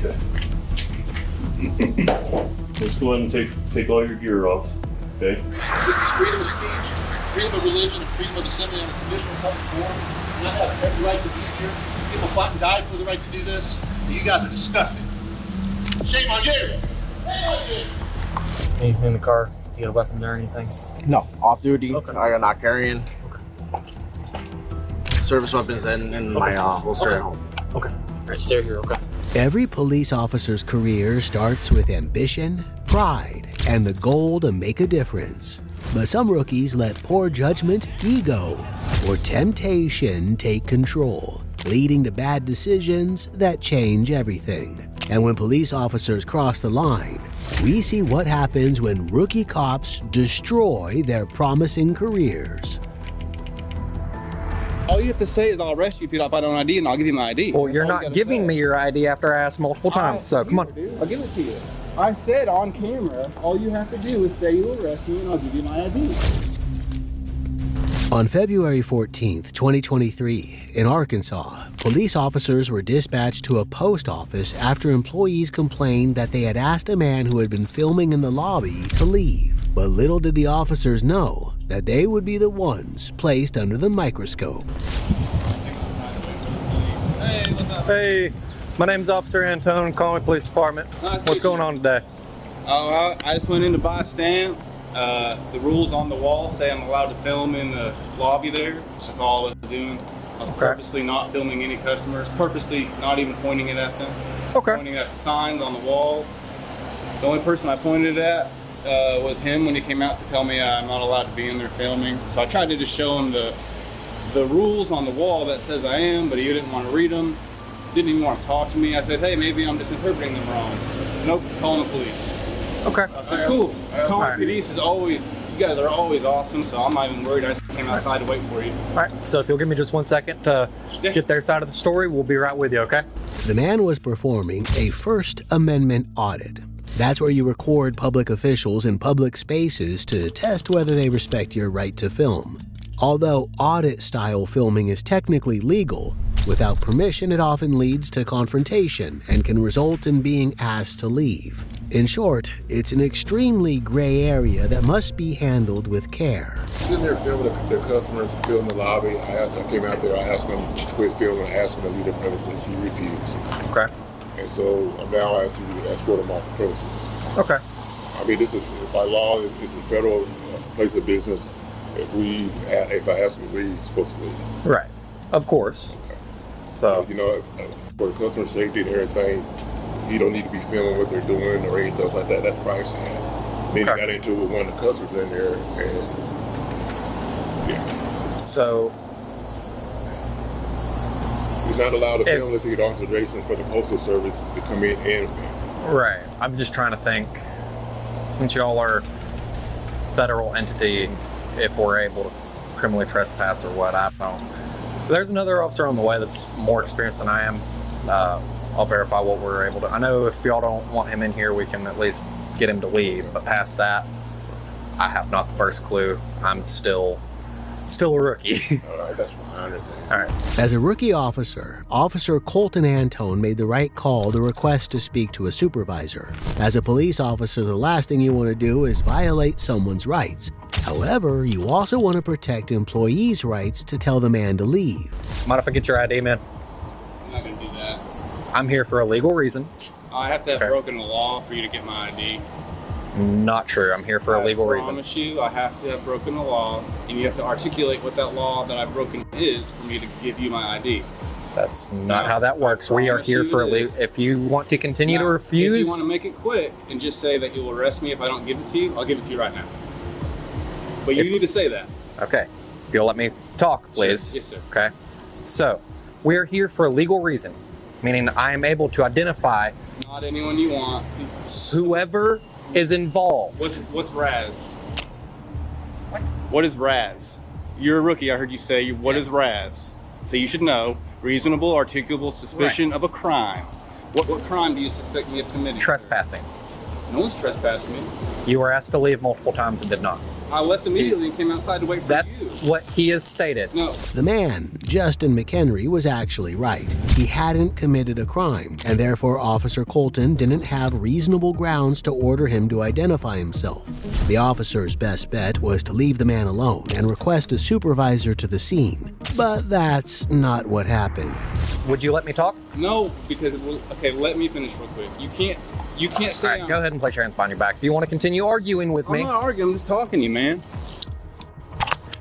Okay. Let's go ahead and take all your gear off. Okay. This is freedom of speech, freedom of religion, and freedom of assembly on a conditional public forum. And I have every right to be here. People fought and died for the right to do this. And you guys are disgusting. Shame on you! Shame on you! Anything in the car? You got a weapon there or anything? No, off duty. Okay. I got not carrying. Service weapons and my holster at home. Okay. All right, stay here, okay? Every police officer's career starts with ambition, pride, and the goal to make a difference. But some rookies let poor judgment, ego, or temptation take control, leading to bad decisions that change everything. And when police officers cross the line, we see what happens when rookie cops destroy their promising careers. All you have to say is I'll arrest you if you don't find an ID, and I'll give you my ID. Well, That's you're all you not gotta giving say. me your ID after I asked multiple times, so come on. I'll give it to you. I said on camera, all you have to do is say you'll arrest me, and I'll give you my ID. On February 14th, 2023, in Arkansas, police officers were dispatched to a post office after employees complained that they had asked a man who had been filming in the lobby to leave. But little did the officers know that they would be the ones placed under the microscope. Hey, what's up? Hey, my name's Officer Antone, Conway Police Department. Nice to What's meet going you. on today? Oh, I just went in to buy a stamp. The rules on the wall say I'm allowed to film in the lobby there. That's all I was doing. I was purposely not filming any customers, purposely not even pointing it at them. Okay. Pointing at the signs on the walls. The only person I pointed it at was him when he came out to tell me I'm not allowed to be in there filming. So I tried to just show him the rules on the wall that says I am, but he didn't want to read them. Didn't even want to talk to me. I said, hey, maybe I'm just interpreting them wrong. Nope, calling the police. Okay. I said, cool. Calling the police is always, you guys are always awesome, so I'm not even worried. I just came outside to wait for you. All right, so if you'll give me just 1 second to get their side of the story, we'll be right with you, okay? The man was performing a First Amendment audit. That's where you record public officials in public spaces to test whether they respect your right to film. Although audit-style filming is technically legal, without permission it often leads to confrontation and can result in being asked to leave. In short, it's an extremely gray area that must be handled with care. Sitting there filming the customers, filming the lobby. I came out there, I asked him to quit filming, I asked him to leave the premises, he refused. Okay. And so I'm now asking you to escort him off the premises. Okay. I mean, this is, by law, it's a federal place of business. If I ask him to leave, he's supposed to leave. Right. Of course. So, You know, for the customer safety and everything, you don't need to be filming what they're doing or anything like that. That's privacy. Then he got into it with one of the customers in there, and yeah. So, He's not allowed to film until he get authorization for the postal service to come in and film. right. I'm just trying to think, since y'all are federal entity, if we're able to criminally trespass or what, I don't know. There's another officer on the way that's more experienced than I am. I'll verify what we're able to. I know if y'all don't want him in here, we can at least get him to leave. But past that, I have not the first clue. I'm still a rookie. All right, that's fine. I understand. All right. As a rookie officer, Officer Colton Antone made the right call to request to speak to a supervisor. As a police officer, the last thing you want to do is violate someone's rights. However, you also want to protect employees' rights to tell the man to leave. Mind if I get your ID, man? I'm not going to do that. I'm here for a legal reason. I have to have broken the law for you to get my ID. Not true. I'm here for a legal reason. I promise you, I have to have broken the law, and you have to articulate what that law that I've broken is for me to give you my ID. That's not how that works. We are here for a legal. If you want to continue to refuse, if you want to make it quick and just say that you'll arrest me if I don't give it to you, I'll give it to you right now. But you need to say that. Okay. If you'll let me talk, please. Sure. Yes, sir. Okay. So, we're here for a legal reason, meaning I am able to identify Not anyone you want. whoever is involved. What's RAS? What is RAS? You're a rookie. I heard you say, what is RAS? So you should know, reasonable, articulable suspicion of a crime. What crime do you suspect me of committing? Trespassing. No one's trespassing me. You were asked to leave multiple times and did not. I left immediately and came outside to wait for That's you. what he has stated. No. The man, Justin McHenry, was actually right. He hadn't committed a crime, and therefore Officer Colton didn't have reasonable grounds to order him to identify himself. The officer's best bet was to leave the man alone and request a supervisor to the scene. But that's not what happened. Would you let me talk? No, because okay, let me finish real quick. You can't say. All right, go ahead and place your hands behind your back. If you want to continue arguing with me, I'm not arguing. I'm just talking to you, man.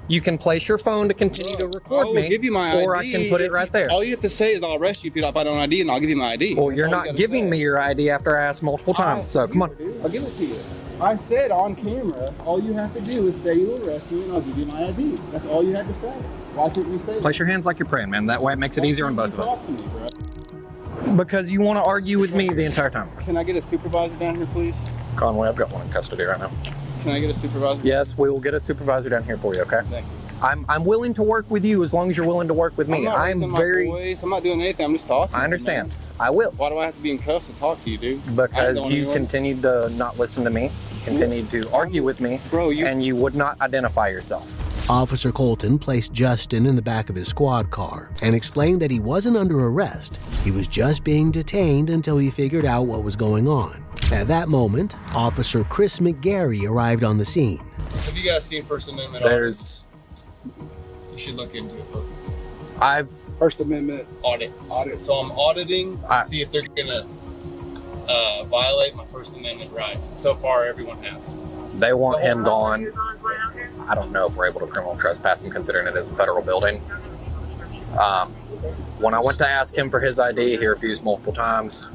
you can place your phone to continue to record I will me, give you my or ID I can put it if right you- there. All you have to say is I'll arrest you if I don't ID, and I'll give you my ID. Well, That's you're all you not gotta giving say. me your ID after I asked multiple times, so come on. I'll give it to you. I said on camera, all you have to do is say you'll arrest me, and I'll give you my ID. That's all you had to say. Why couldn't you say that? Place your hands like you're praying, man. That way it makes it easier on both of us. Talk to me, bro. Because you want to argue with me the entire time. Can I get a supervisor down here, please? Conway, I've got one in custody right now. Can I get a supervisor? Yes, we will get a supervisor down here for you, okay? Thank you. I'm willing to work with you as long as you're willing to work with me. I'm I'm not very... my boys. I'm not doing anything. I'm just talking. I understand. Man. I will. Why do I have to be in cuffs to talk to you, dude? I ain't Because going you anywhere. continued to not listen to me, continued to argue with me, Bro, and you would not identify yourself. Officer Colton placed Justin in the back of his squad car and explained that he wasn't under arrest. He was just being detained until he figured out what was going on. At that moment, Officer Chris McGarry arrived on the scene. Have you guys seen First Amendment? There's... You should look into it. Both. I've... First Amendment Audits. Audit. So I'm auditing I- to see if they're gonna violate my First Amendment rights. And so far, everyone has. They want him gone. I don't know if we're able to criminal trespass him considering it is a federal building. When I went to ask him for his ID, he refused multiple times,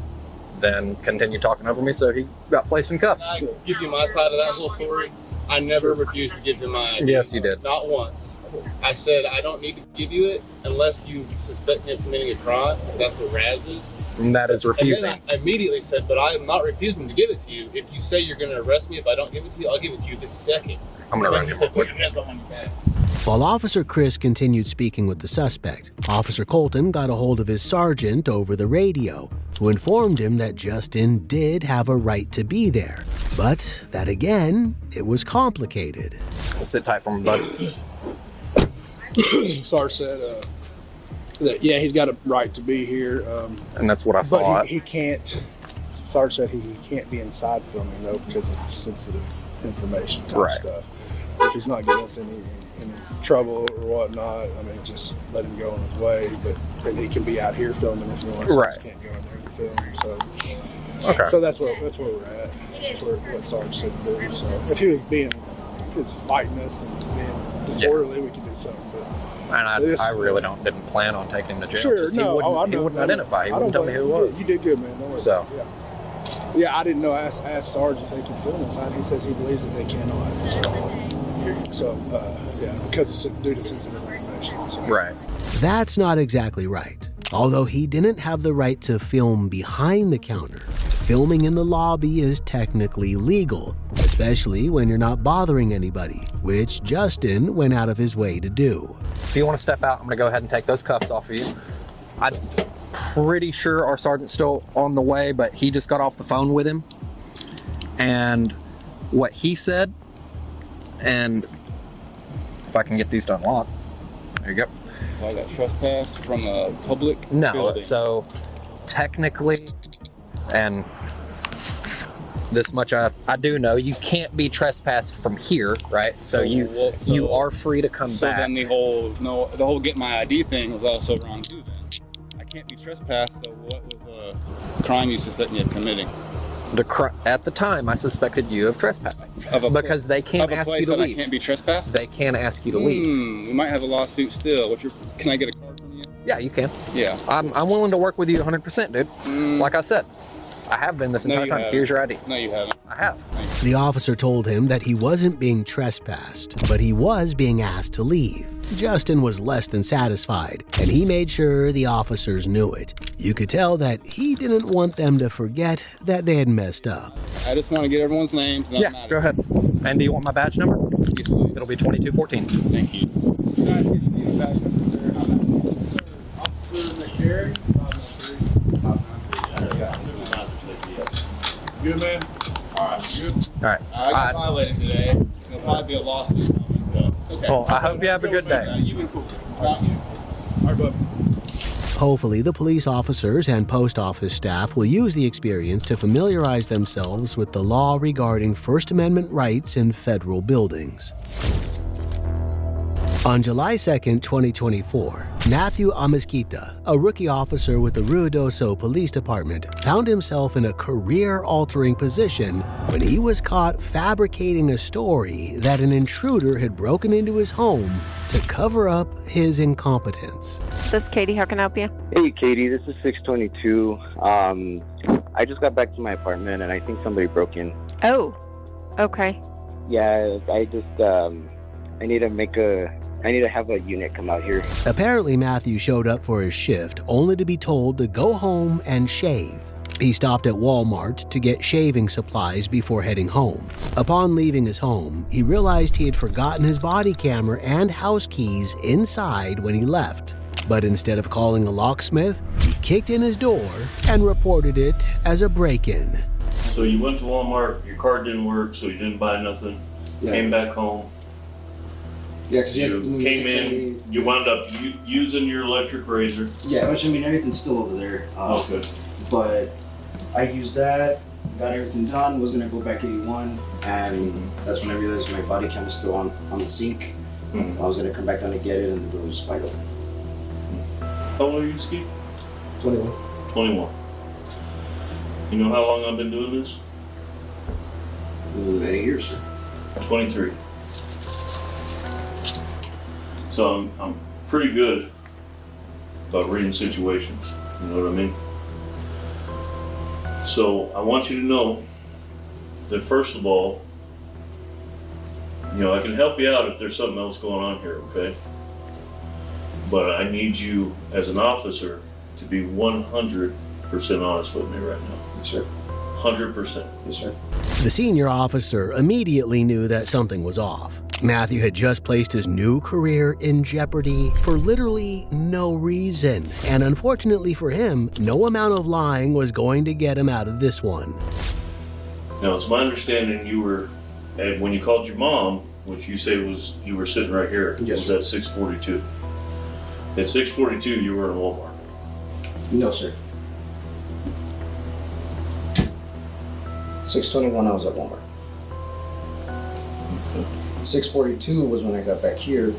then continued talking over me, so he got placed in cuffs. I give you my side of that whole story. I never refused to give him my ID. Yes, you did. Not once. I said I don't need to give you it unless you suspect me of committing a crime. That's what RAS is. And that is refusing. And then I immediately said, but I am not refusing to give it to you. If you say you're going to arrest me if I don't give it to you, I'll give it to you this second. I'm going to run He you said, real quick. put your hands behind your back. While Officer Chris continued speaking with the suspect, Officer Colton got a hold of his sergeant over the radio, who informed him that Justin did have a right to be there, but that again, it was complicated. Sit tight for me, bud. Sarge said that he's got a right to be here, And that's what I but thought. he can't. Sarge said he can't be inside filming though because of sensitive information type Right. stuff. If he's not getting us any trouble or whatnot, I mean, just let him go on his way. But then he can be out here filming if he wants. Right. He just can't go in there and film. So, Okay. so that's where we're at. That's what Sarge said to do. So if he was fighting us and being disorderly, we could do something. But And I really didn't plan on taking him to jail. sure, Just no, he wouldn't identify. He I wouldn't don't tell me who it blame you. was. You did good, man. Don't worry. So. Yeah, I didn't know. I asked Sarge if they can film inside. He says he believes that they cannot. So because it's due to sensitive information. So. Right. That's not exactly right. Although he didn't have the right to film behind the counter, filming in the lobby is technically legal, especially when you're not bothering anybody, which Justin went out of his way to do. If you want to step out, I'm going to go ahead and take those cuffs off of you. I'm pretty sure our sergeant's still on the way, but he just got off the phone with him. And what he said, and if I can get these to unlock, there you go. So I got trespassed from a public No, building. so technically, and this much I do know, you can't be trespassed from here, right? So you are free to come So back. then the whole get my ID thing was also wrong too. Then I can't be trespassed. So what was the crime you suspect me of committing? At the time, I suspected you of trespassing Of a because they can't of a ask place you to that leave. I can't be trespassed. They can ask you to leave. We might have a lawsuit still. Can I get a card from you? Yeah, you can. Yeah. I'm willing to work with you 100%, dude. Like I said, I have been this No, entire you time. haven't. Here's your ID. No, you haven't. I have. The officer told him that he wasn't being trespassed, but he was being asked to leave. Justin was less than satisfied, and he made sure the officers knew it. You could tell that he didn't want them to forget that they had messed up. I just want to get everyone's names. And Yeah, go ahead. And do you want my badge number? Yes, please. It'll be 2214. Thank you. Good man. All right. I got violated today. There'll probably be a lawsuit coming, but it's okay. Well, I hope you have a good day. You've been cool. It's about you. All right, bud. Hopefully, the police officers and post office staff will use the experience to familiarize themselves with the law regarding First Amendment rights in federal buildings. On July 2, 2024, Matthew Amezquita, a rookie officer with the Ruidoso Police Department, found himself in a career-altering position when he was caught fabricating a story that an intruder had broken into his home to cover up his incompetence. This is Katie. How can I help you? Hey, Katie, this is 622. I just got back to my apartment, and I think somebody broke in. Oh, okay. Yeah, I need to have a unit come out here. Apparently, Matthew showed up for his shift only to be told to go home and shave. He stopped at Walmart to get shaving supplies before heading home. Upon leaving his home, he realized he had forgotten his body camera and house keys inside when he left. But instead of calling a locksmith, he kicked in his door and reported it as a break-in. So you went to Walmart, your card didn't work, so you didn't buy nothing. Yeah. Came back home. Yeah, because You came in, you wound up using your electric razor. Yeah, which I mean, everything's still over there. Okay. But I used that, got everything done, was gonna go back 81, and that's when I realized my body cam was still on the sink. Mhm. I was gonna come back down to get it, and the door was wide open. How old are you, Ski? 21. 21. You know how long I've been doing this? Many years, sir. 23. So I'm pretty good about reading situations. You know what I mean? So I want you to know that first of all, I can help you out if there's something else going on here, okay? But I need you as an officer to be 100% honest with me right now. Yes, sir. 100%. Yes, sir. The senior officer immediately knew that something was off. Matthew had just placed his new career in jeopardy for literally no reason. And unfortunately for him, no amount of lying was going to get him out of this one. Now, it's my understanding you were, when you called your mom, which you say was, you were sitting right here, Yes, was at 642. At 642, you were in Walmart. No, sir. 621, I was at Walmart. 642 was when I got back here.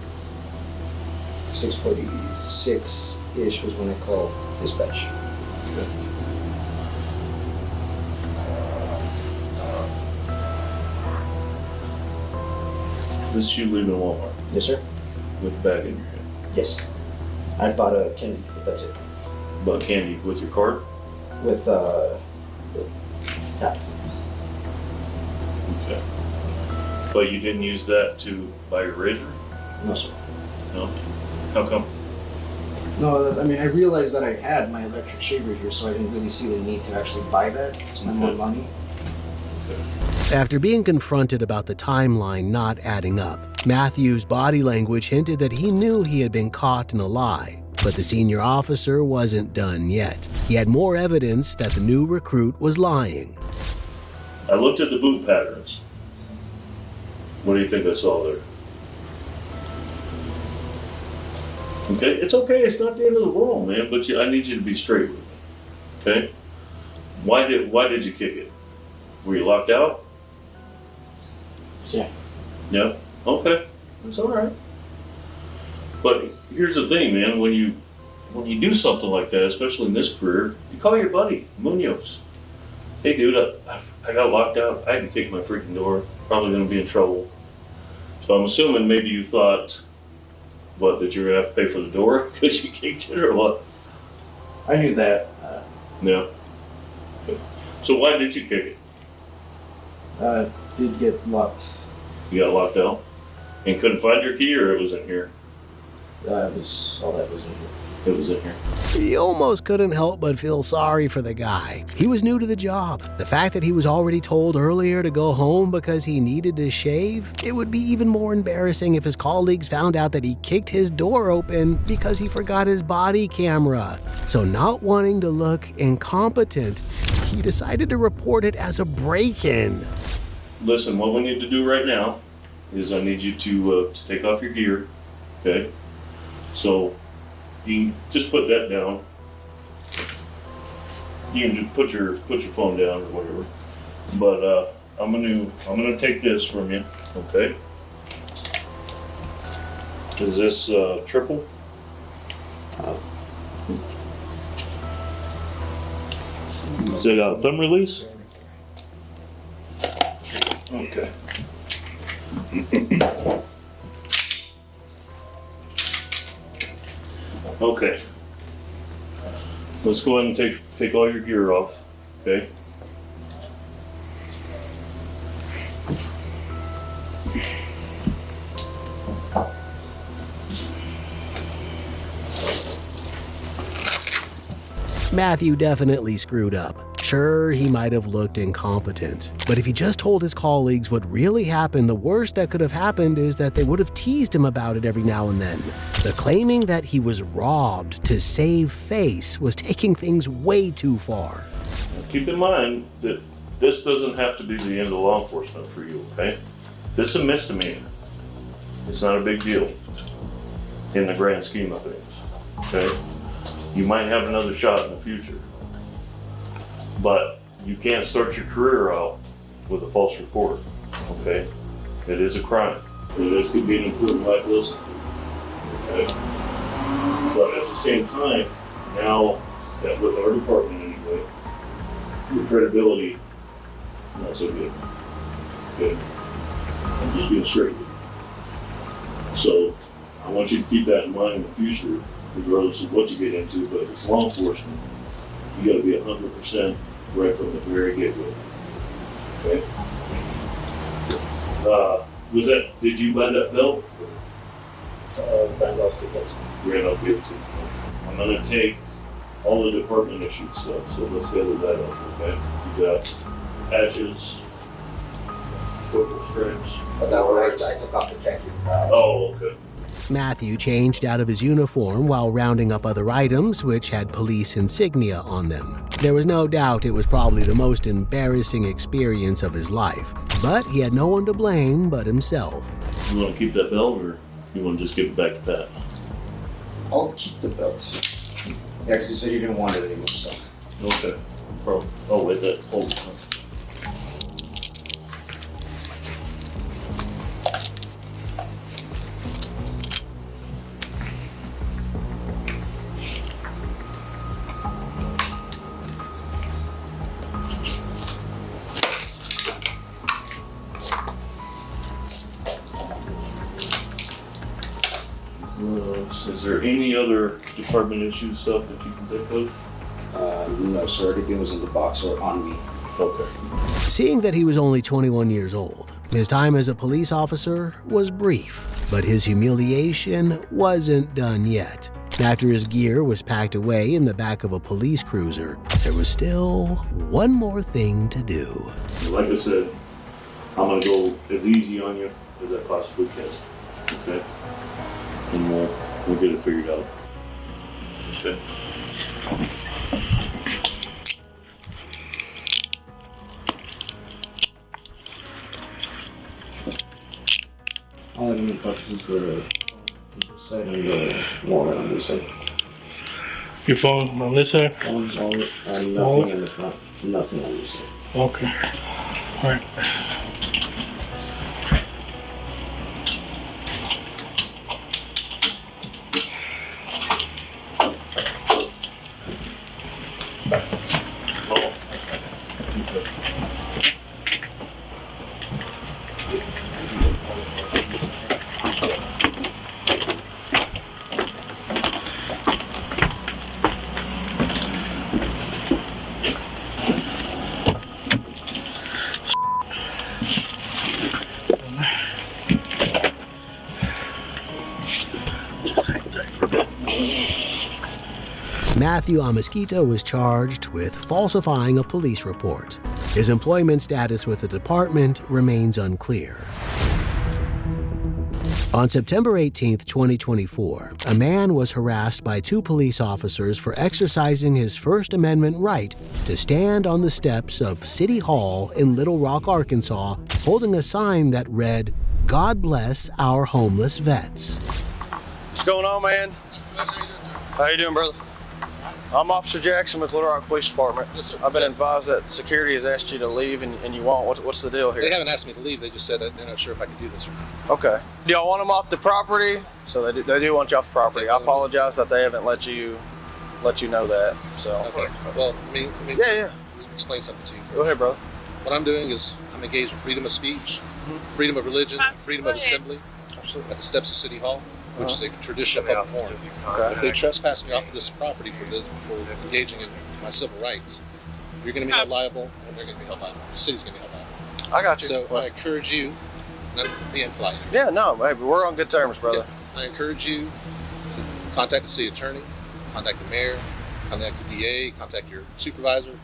646-ish was when I called dispatch. This is you leaving Walmart Yes, sir. with a bag in your hand. Yes. I bought a candy, but that's it. Bought candy with your card? With tap. Okay. But you didn't use that to buy your razor? No, sir. No? How come? No, I mean, I realized that I had my electric shaver here, so I didn't really see the need to actually buy that. Spend more money. After being confronted about the timeline not adding up, Matthew's body language hinted that he knew he had been caught in a lie. But the senior officer wasn't done yet. He had more evidence that the new recruit was lying. I looked at the boot patterns. What do you think I saw there? Okay, it's okay. It's not the end of the world, man. But I need you to be straight with me. Okay? Why did you kick it? Were you locked out? Yeah. Yeah. Okay. That's all right. But here's the thing, man. When you do something like that, especially in this career, you call your buddy Munoz. Hey, dude, I got locked out. I had to kick my freaking door. Probably going to be in trouble. So I'm assuming maybe you thought, that you're going to have to pay for the door because you kicked it or what? I knew that. Yeah. Okay. So why did you kick it? Did get locked. You got locked out and couldn't find your key, or it was in here? That was all that was in here. It was in here. He almost couldn't help but feel sorry for the guy. He was new to the job. The fact that he was already told earlier to go home because he needed to shave, it would be even more embarrassing if his colleagues found out that he kicked his door open because he forgot his body camera. So not wanting to look incompetent, he decided to report it as a break-in. Listen, what we need to do right now is I need you to take off your gear, okay? So you can just put that down. You can just put your phone down or whatever. But I'm gonna take this from you, okay? Is this triple? Is it a thumb release? Okay. Okay. Let's go ahead and take all your gear off, okay? Matthew definitely screwed up. Sure, he might have looked incompetent, but if he just told his colleagues what really happened, the worst that could have happened is that they would have teased him about it every now and then. The claiming that he was robbed to save face was taking things way too far. Keep in mind that this doesn't have to be the end of law enforcement for you, okay? This is a misdemeanor. It's not a big deal in the grand scheme of things, okay? You might have another shot in the future, but you can't start your career out with a false report, okay? It is a crime. This could be an important liability, okay? But at the same time, now that with our department anyway, your credibility, not so good. Okay? I'm just being straight with you. So I want you to keep that in mind in the future, regardless of what you get into, but if it's law enforcement, you gotta be 100% right from the very get-go. Okay? Did you buy that belt? Randolph tickets. Randolph gave it to you. I'm gonna take all the department issued stuff, so let's gather that up, okay? You got patches, purple stripes. But that were I took off the khaki. Oh, okay. Matthew changed out of his uniform while rounding up other items which had police insignia on them. There was no doubt it was probably the most embarrassing experience of his life, but he had no one to blame but himself. You want to keep that belt, or you want to just give it back to Pat? I'll keep the belt. Yeah, because you said you didn't want it anymore, so. Okay. Oh, wait, that. Hold on. Is there any other department issue stuff that you can think of? No, sir. Everything was in the box or on me. Okay. Seeing that he was only 21 years old, his time as a police officer was brief, but his humiliation wasn't done yet. After his gear was packed away in the back of a police cruiser, there was still one more thing to do. Like I said, I'm going to go as easy on you as I possibly can. Okay? And we'll get it figured out. Okay? All I need is the side and the wallet on this side. Your phone on this side? Wallet and nothing in the front. Nothing on this side. Okay. All right. Matthew Amasquita was charged with falsifying a police report. His employment status with the department remains unclear. On September 18, 2024, a man was harassed by two police officers for exercising his First Amendment right to stand on the steps of City Hall in Little Rock, Arkansas, holding a sign that read, God bless our homeless vets. What's going on, man? How you doing, brother? I'm Officer Jackson with Little Rock Police Department. Yes, sir. I've been advised that security has asked you to leave and you won't. What's the deal here? They haven't asked me to leave. They just said that they're not sure if I can do this or not. Okay. Do y'all want them off the property? So they do want you off the property. I apologize that they haven't let you know that. So. Okay. Well, let me explain something to you. Go ahead, brother. What I'm doing is I'm engaged in freedom of speech, freedom of religion, freedom of assembly at the steps of City Hall, which is a traditional public forum. Okay. If they trespass me off of this property for engaging in my civil rights, you're going to be held liable, and they're going to be held liable. The city's going to be held liable. I got you. So I encourage you, not being polite. Yeah, no, baby, we're on good terms, brother. Yeah, I encourage you to contact the city attorney, contact the mayor, contact the DA, contact your supervisor,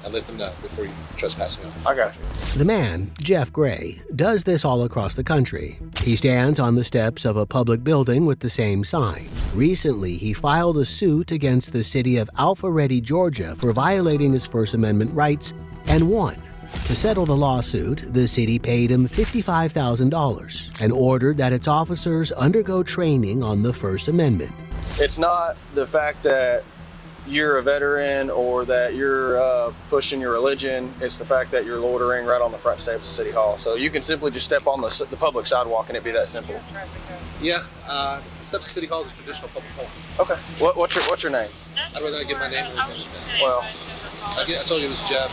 and let them know before you trespass me off. I got you. The man, Jeff Gray, does this all across the country. He stands on the steps of a public building with the same sign. Recently, he filed a suit against the city of Alpharetta, Georgia for violating his First Amendment rights and won. To settle the lawsuit, the city paid him $55,000 and ordered that its officers undergo training on the First Amendment. It's not the fact that you're a veteran or that you're pushing your religion. It's the fact that you're loitering right on the front steps of City Hall. So you can simply just step on the public sidewalk and it'd be that simple. Yeah, steps of City Hall is a traditional public forum. Okay. What's your name? I'd rather not give my name or anything. Well, I told you it was Jeff.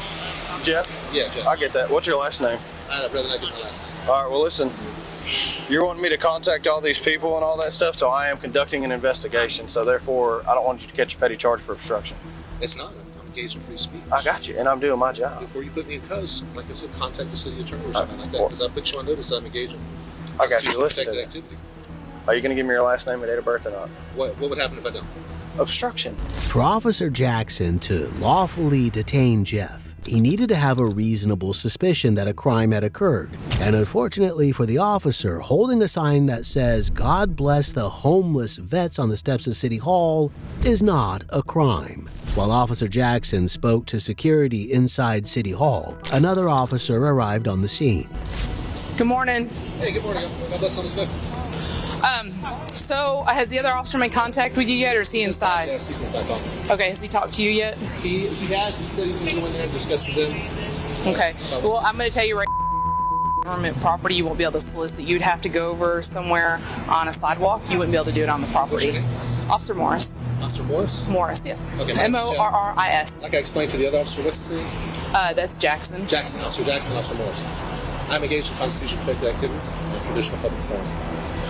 Jeff? Yeah, Jeff. I get that. What's your last name? I'd rather not give my last name. All right, well, listen. You're wanting me to contact all these people and all that stuff, so I am conducting an investigation. So therefore, I don't want you to catch a petty charge for obstruction. It's not. I'm engaged in free speech. I got you, and I'm doing my job. Before you put me in post, like I said, contact the city attorney or something like that, because I put you on notice that I'm engaged in I got you. Listen protected to activity. Are you going to give me your last name and date of birth or not? What would happen if I don't? Obstruction. For Officer Jackson to lawfully detain Jeff, he needed to have a reasonable suspicion that a crime had occurred. And unfortunately for the officer, holding a sign that says, "God bless the homeless vets" on the steps of City Hall is not a crime. While Officer Jackson spoke to security inside City Hall, another officer arrived on the scene. Good morning. Hey, good morning. God bless all his victims. So has the other officer made contact with you yet, or is he inside? Yes, he's inside talking. Okay, has he talked to you yet? He has. He said he's going to go in there and discuss with them. Okay. Well, I'm going to tell you right now, government property, you won't be able to solicit. You'd have to go over somewhere on a sidewalk. You wouldn't be able to do it on the property. What's your name? Officer Morris. Officer Morris? Morris, yes. Okay. Morris. Like I explained to the other officer, what's his name? That's Jackson. Jackson, Officer Morris. I'm engaged in constitution-protected activity and traditional public forum.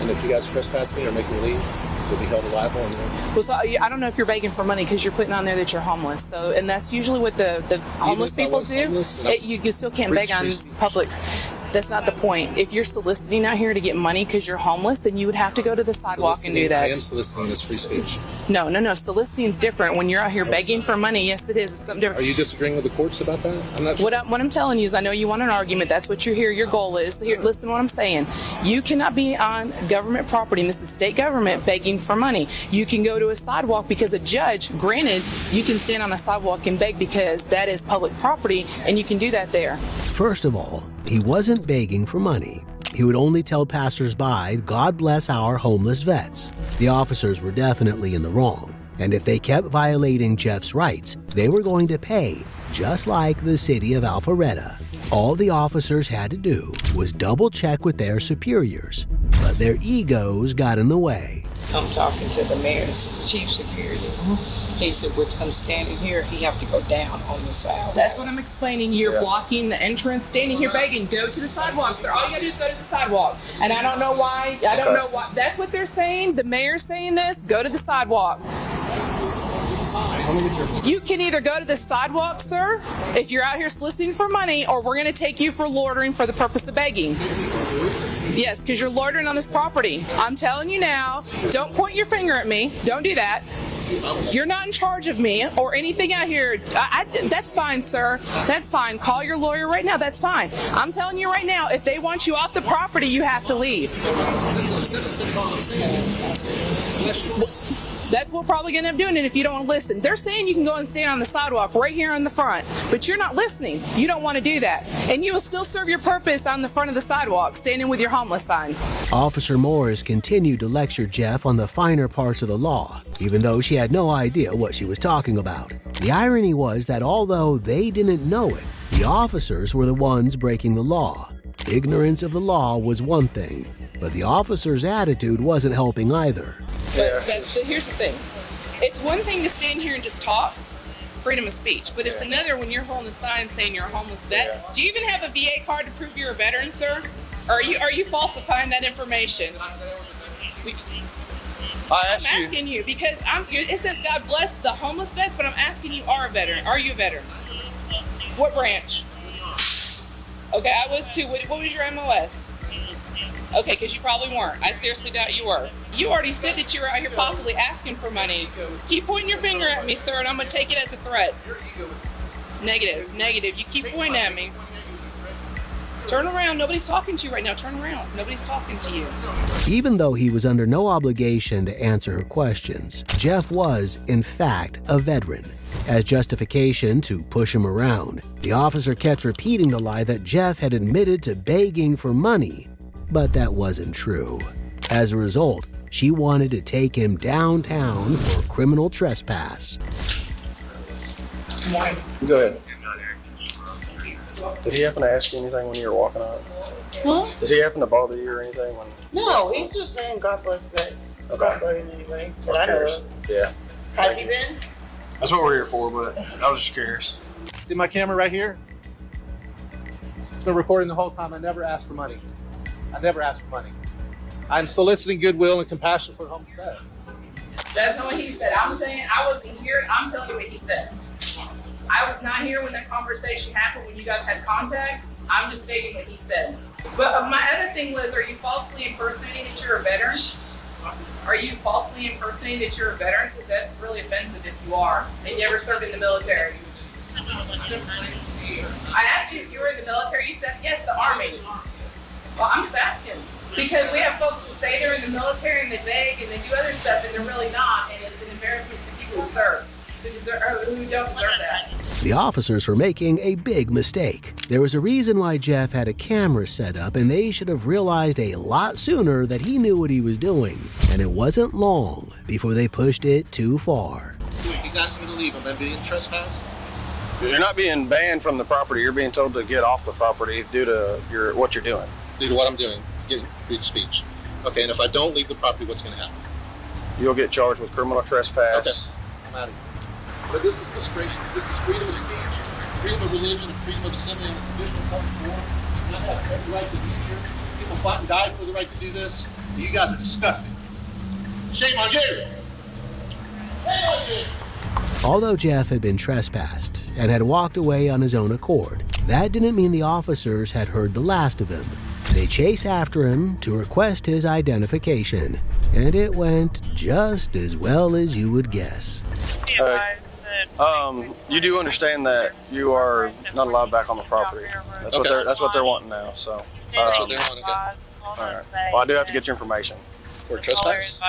And if you guys trespass me or make me leave, you'll be held liable. Well, so I don't know if you're begging for money because you're putting on there that you're homeless. So, and that's usually what the homeless people do. You still can't beg on public. That's not the point. If you're soliciting out here to get money because you're homeless, then you would have to go to the sidewalk and do that. I am soliciting this free speech. No. Soliciting is different. When you're out here begging for money, yes, it is. It's something different. Are you disagreeing with the courts about that? I'm not sure. What I'm telling you is, I know you want an argument. That's what you're here. Your goal is. Here, listen to what I'm saying. You cannot be on government property, and this is state government, begging for money. You can go to a sidewalk because a judge, granted, you can stand on a sidewalk and beg because that is public property, and you can do that there. First of all, he wasn't begging for money. He would only tell passersby, "God bless our homeless vets." The officers were definitely in the wrong, and if they kept violating Jeff's rights, they were going to pay, just like the city of Alpharetta. All the officers had to do was double check with their superiors, but their egos got in the way. I'm talking to the mayor's chief superior. He said, with him standing here, he have to go down on the sidewalk. That's what I'm explaining. You're blocking the entrance, standing here begging. Go to the sidewalk, sir. All you gotta do is go to the sidewalk. And I don't know why. That's what they're saying. The mayor's saying this. Go to the sidewalk. You can either go to the sidewalk, sir, if you're out here soliciting for money, or we're going to take you for loitering for the purpose of begging. Yes, because you're loitering on this property. I'm telling you now, don't point your finger at me. Don't do that. You're not in charge of me or anything out here. That's fine, sir. That's fine. Call your lawyer right now. That's fine. I'm telling you right now, if they want you off the property, you have to leave. That's what we're probably going to end up doing it if you don't listen. They're saying you can go and stand on the sidewalk right here in the front, but you're not listening. You don't want to do that. And you will still serve your purpose on the front of the sidewalk, standing with your homeless sign. Officer Morris continued to lecture Jeff on the finer parts of the law, even though she had no idea what she was talking about. The irony was that although they didn't know it, the officers were the ones breaking the law. Ignorance of the law was one thing, but the officer's attitude wasn't helping either. But here's the thing. It's one thing to stand here and just talk, freedom of speech, but it's another when you're holding a sign saying you're a homeless vet. Do you even have a VA card to prove you're a veteran, sir? Or are you falsifying that information? I'm asking you because it says God bless the homeless vets, but I'm asking you, are a veteran? Are you a veteran? What branch? Okay, I was too. What was your MOS? Okay, because you probably weren't. I seriously doubt you were. You already said that you were out here possibly asking for money. Keep pointing your finger at me, sir, and I'm going to take it as a threat. Negative. You keep pointing at me. Turn around. Nobody's talking to you right now. Turn around. Nobody's talking to you. Even though he was under no obligation to answer her questions, Jeff was, in fact, a veteran. As justification to push him around, the officer kept repeating the lie that Jeff had admitted to begging for money, but that wasn't true. As a result, she wanted to take him downtown for criminal trespass. Go ahead. Did he happen to ask you anything when you were walking out? Huh? Did he happen to bother you or anything? No, he's just saying God bless vets. Not bugging anybody that I know of. Yeah. Has he been? That's what we're here for, but I was just curious. See my camera right here? It's been recording the whole time. I never asked for money. I'm soliciting goodwill and compassion for homeless vets. That's not what he said. I'm saying I wasn't here. I'm telling you what he said. I was not here when that conversation happened, when you guys had contact. I'm just stating what he said. But my other thing was, are you falsely impersonating that you're a veteran? Are you falsely impersonating that you're a veteran? Because that's really offensive if you are. And you ever served in the military. I asked you if you were in the military. You said, yes, the Army. Well, I'm just asking. Because we have folks that say they're in the military and they beg and they do other stuff and they're really not. And it's an embarrassment to people who serve. Who don't deserve that. The officers were making a big mistake. There was a reason why Jeff had a camera set up, and they should have realized a lot sooner that he knew what he was doing. And it wasn't long before they pushed it too far. He's asking me to leave. Am I being trespassed? You're not being banned from the property. You're being told to get off the property due to what you're doing. Due to what I'm doing, getting free speech. Okay, and if I don't leave the property, what's going to happen? You'll get charged with criminal trespass. Okay, I'm out of here. But this is discretion. This is freedom of speech, freedom of religion, and freedom of assembly on a conditional public forum. And I have every right to be here. People fought and died for the right to do this. And you guys are disgusting. Shame on you! Shame on you! Although Jeff had been trespassed and had walked away on his own accord, that didn't mean the officers had heard the last of him. They chased after him to request his identification, and it went just as well as you would guess. You do understand that you are not allowed back on the property. That's what they're wanting now. So. That's what they're wanting. Okay. All right. Well, I do have to get your information. For trespass?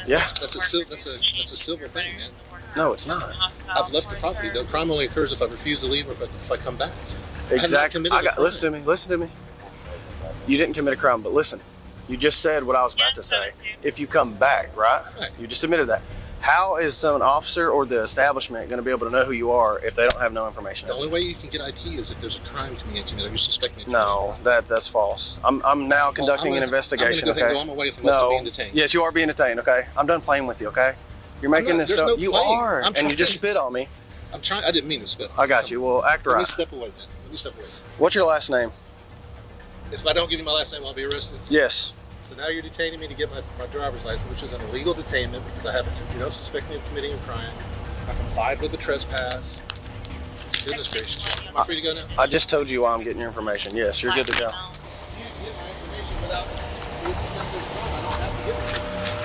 Yeah. That's a civil thing, man. No, it's not. I've left the property. The crime only occurs if I refuse to leave or if I come back. Exactly. Listen to me. You didn't commit a crime, but listen. You just said what I was about to say. If you come back, right? You just admitted that. How is an officer or the establishment going to be able to know who you are if they don't have no information? The only way you can get ID is if there's a crime committed or you suspect me. No, that's false. I'm now conducting an investigation. I'm going to go home away unless I'm being detained. Yes, you are being detained. Okay, I'm done playing with you. Okay, you're making this up. You are, and you just spit on me. I'm trying. I didn't mean to spit. I got you. Well, act right. Let me step away, then. Let me step away. What's your last name? If I don't give you my last name, I'll be arrested. Yes. So now you're detaining me to get my driver's license, which is an illegal detainment because you don't suspect me of committing a crime. I complied with the trespass. Goodness gracious. Am I free to go now? I just told you why I'm getting your information. Yes, you're good to go.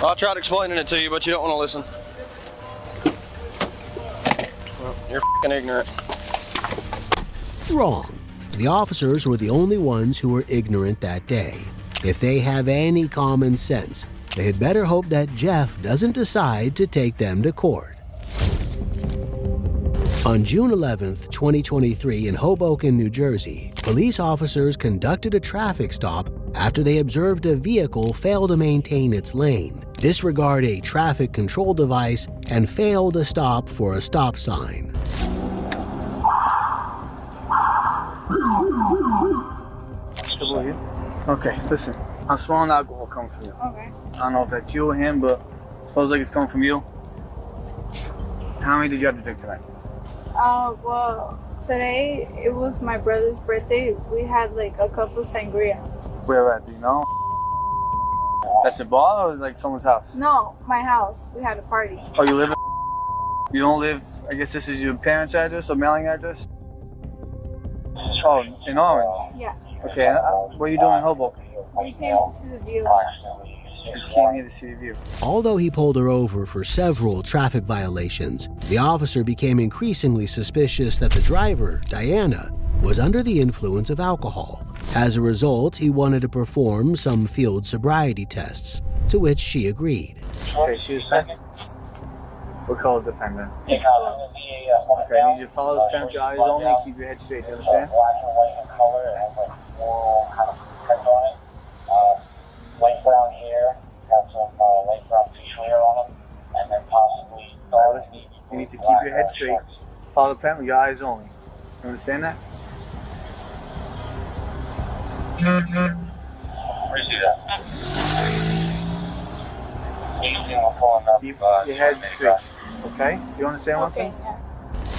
I'll try explaining it to you, but you don't want to listen. Well, you're f***ing ignorant. Wrong. The officers were the only ones who were ignorant that day. If they have any common sense, they had better hope that Jeff doesn't decide to take them to court. On June 11th, 2023 in Hoboken, New Jersey, police officers conducted a traffic stop after they observed a vehicle fail to maintain its lane, disregard a traffic control device, and fail to stop for a stop sign. Okay, listen. I'm smelling alcohol coming from you. Okay. I don't know if that's you or him, but it smells like it's coming from you. How many did you have to drink tonight? Well, today it was my brother's birthday. We had like a cup of sangria. Where at? Do you know? That's a bar or like someone's house? No, my house. We had a party. Oh, you live in... You don't live... I guess this is your parents' address or mailing address? Oh, in Orange? Yes. Okay, what are you doing in Hoboken? We came to see the view. You came here to see the view. Although he pulled her over for several traffic violations, the officer became increasingly suspicious that the driver, Diana, was under the influence of alcohol. As a result, he wanted to perform some field sobriety tests, to which she agreed. Okay, she was pen? What color is the pen then? Okay, I need you to follow this pen with your eyes only and keep your head straight, do you understand? Light brown hair, have some light brown facial hair on them, and then possibly... Alright, listen, you need to keep your head straight, follow the pen with your eyes only. You understand that? Where's you at? Keep your head straight, okay? You understand what I'm saying?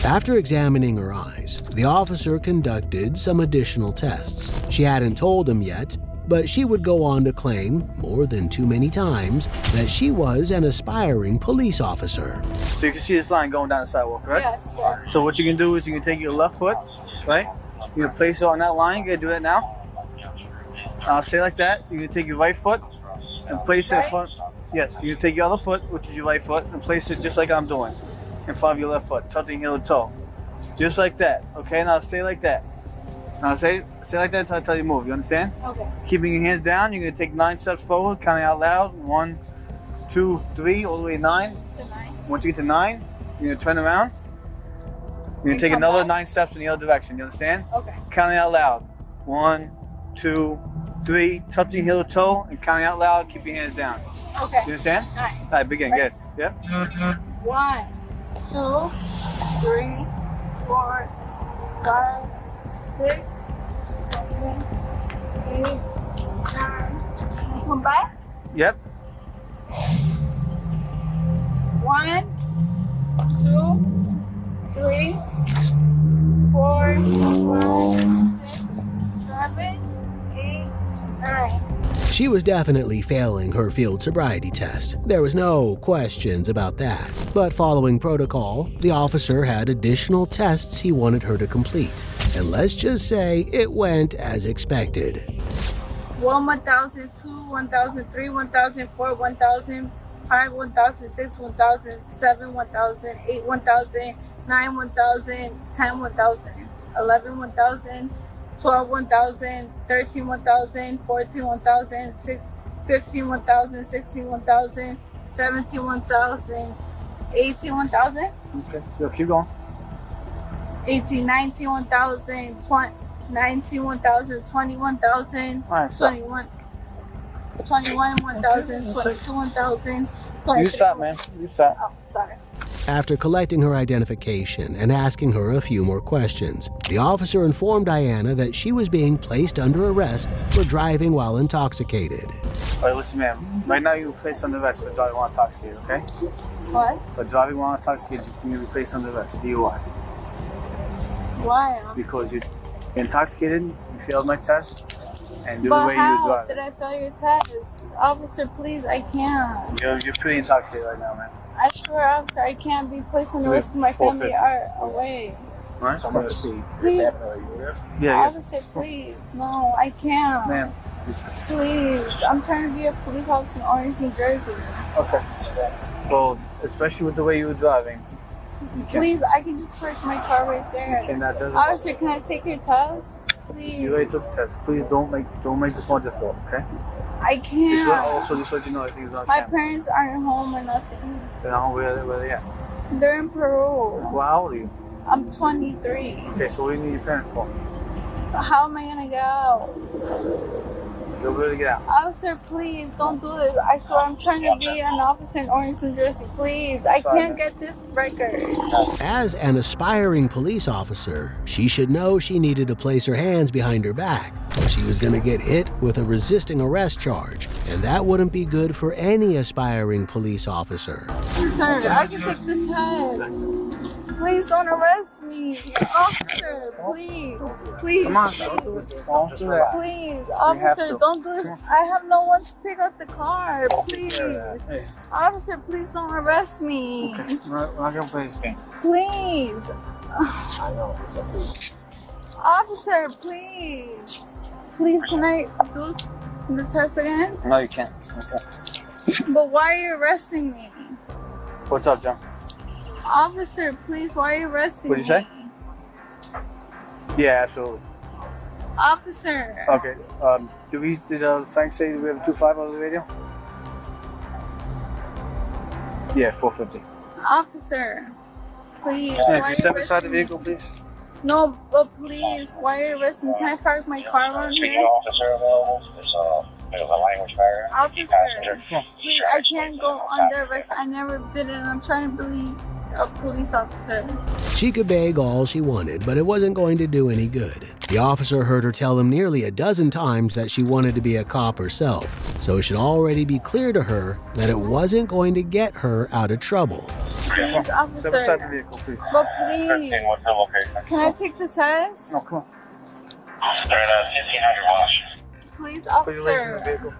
After examining her eyes, the officer conducted some additional tests. She hadn't told him yet, but she would go on to claim, more than too many times, that she was an aspiring police officer. So you can see this line going down the sidewalk, right? Yes, sir. So what you can do is you can take your left foot, right? You can place it on that line. You gotta do that now. Stay like that. You can take your right foot and place it in front. Yes, you can take your other foot, which is your right foot, and place it just like I'm doing, in front of your left foot, touching heel to toe. Just like that. Okay, now stay like that. Now stay like that until I tell you to move. You understand? Okay. Keeping your hands down, you're gonna take 9 steps forward, counting out loud. 1, 2, 3, all the way to 9. Once you get to 9, you're gonna turn around. You're gonna take another 9 steps in the other direction. You understand? Okay. Counting out loud. 1, 2, 3, touching heel to toe, and counting out loud. Keep your hands down. Okay. You understand? All right. All right, begin. Good. Yep. 1, 2, 3, 4, 5, 6, 7, 8, 9. Come back. Yep. 1, 2, 3, 4, 5, 6, 7, 8, 9. She was definitely failing her field sobriety test. There was no questions about that. But following protocol, the officer had additional tests he wanted her to complete. And let's just say it went as expected. 1, 1002, 1003, 1004, 1005, 1006, 1007, 1008, 1009, 1010, 10, 11, 1000, 12, 1000, 13, 1000, 14, 1000, 15, 1000, 16, 1000, 17, 1000, 18, 1000. Okay. Yo, keep going. 18, 19, 1000, 20, 19, 1000, 20, 1000, All right, stop. 21, 1000, 22, 1000. You stop, man. You stop. Oh, sorry. After collecting her identification and asking her a few more questions, the officer informed Diana that she was being placed under arrest for driving while intoxicated. All right, listen, ma'am. Right now you're placed under arrest for driving while intoxicated, okay? What? For driving while intoxicated, you're going to be placed under arrest. DUI. Why? Because you're intoxicated, you failed my test, and do the But way you're how driving. did I fail your test? Officer, please, I can't. You're pretty intoxicated right now, man. I swear, officer, I can't be placed under arrest because my family are away. All right? So I'm going to see. Please. Yeah. Officer, please. No, I can't. Ma'am. Please. I'm trying to be a police officer in Orange, New Jersey. Okay. Well, especially with the way you were driving, you can't. Please, I can just park my car right there. You cannot. Doesn't. Officer, can I take your test? Please. You already took the test. Please don't make this more difficult, okay? I can't. Also, just let you know everything's on My camera. parents aren't home or nothing. They're not home. Where they at? They're in Peru. Well, how old are you? I'm 23. Okay, so what do you need your parents for? How am I gonna get out? You'll be able to get out. Officer, please don't do this. I swear I'm trying to be an officer in Orange, New Jersey. Please, I can't get this record. As an aspiring police officer, she should know she needed to place her hands behind her back, or she was going to get hit with a resisting arrest charge, and that wouldn't be good for any aspiring police officer. Sir, I can take the test. Please don't arrest me. Officer, please. Please. Come on, don't do it. Don't do that. Please, officer, don't do this. I have no one to take out the car. Please. Hey. Officer, please don't arrest me. Okay, we're not gonna play this game. Please. I know, it's okay. Officer, please. Please, can I do the test again? No, you can't. Okay. But why are you arresting me? What's up, John? Officer, please, why are you arresting me? What'd you say? Yeah, absolutely. Officer. Okay. Did Frank say we have a 2.5 on the video? Yeah, 450. Officer, please. Yeah, why can are you you step inside the arresting vehicle, please? No, but please, why are you arresting me? Can I park my car around here? Officer available. There's a language barrier. Officer, please, I can't go under arrest. I never did it, and I'm trying to be a police officer. She could beg all she wanted, but it wasn't going to do any good. The officer heard her tell him nearly a dozen times that she wanted to be a cop herself, so it should already be clear to her that it wasn't going to get her out of trouble. Please, officer. Step inside the vehicle, please. But please, can I take the test? No, come on. They're at 1500 wash. Please, Put your legs in the officer. vehicle.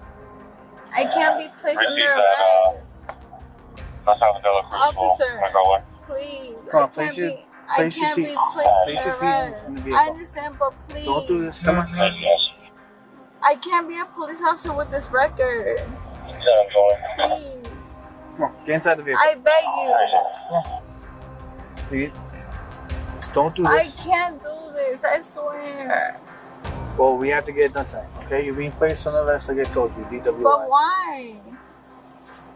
I can't be placed under Receive that, arrest. That's how the Dela Cruz will Officer, go away. please. Come on, I can't place your- be. I place your can't seat. be placed Place your under feet in arrest. the vehicle. I understand, but please. Don't do this. Come on. I can't be a police officer with this record. Please. Come on, get inside the vehicle. I beg you. Don't do I this. can't do this. I swear. Well, we have to get it done tonight, okay? You're being placed on arrest like I told you, DWI. But why?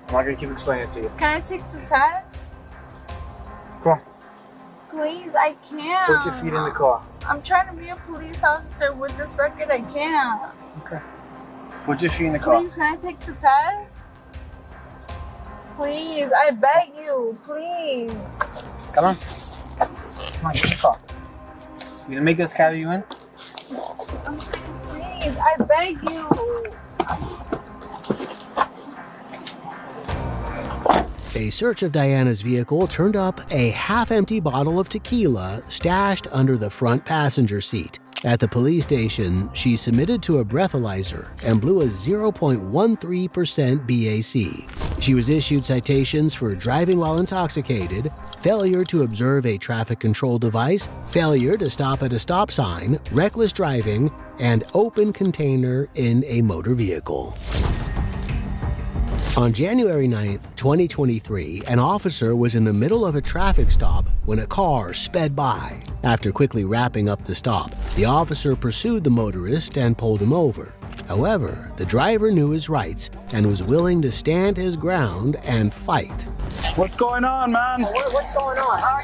I'm not gonna keep explaining it to you. Can I take the test? Come on, Please, I can't. put your feet in the car. I'm trying to be a police officer with this record. I can't. Okay. Put your feet in the car. Please, can I take the test? Please, I beg you. Please. Come on. Come on, get in the car. You gonna make us carry you in? I'm saying, please, I beg you. A search of Diana's vehicle turned up a half-empty bottle of tequila stashed under the front passenger seat. At the police station, she submitted to a breathalyzer and blew a 0.13% BAC. She was issued citations for driving while intoxicated, failure to observe a traffic control device, failure to stop at a stop sign, reckless driving, and open container in a motor vehicle. On January 9th, 2023, an officer was in the middle of a traffic stop when a car sped by. After quickly wrapping up the stop, the officer pursued the motorist and pulled him over. However, the driver knew his rights and was willing to stand his ground and fight. What's going on, man? What's going on? How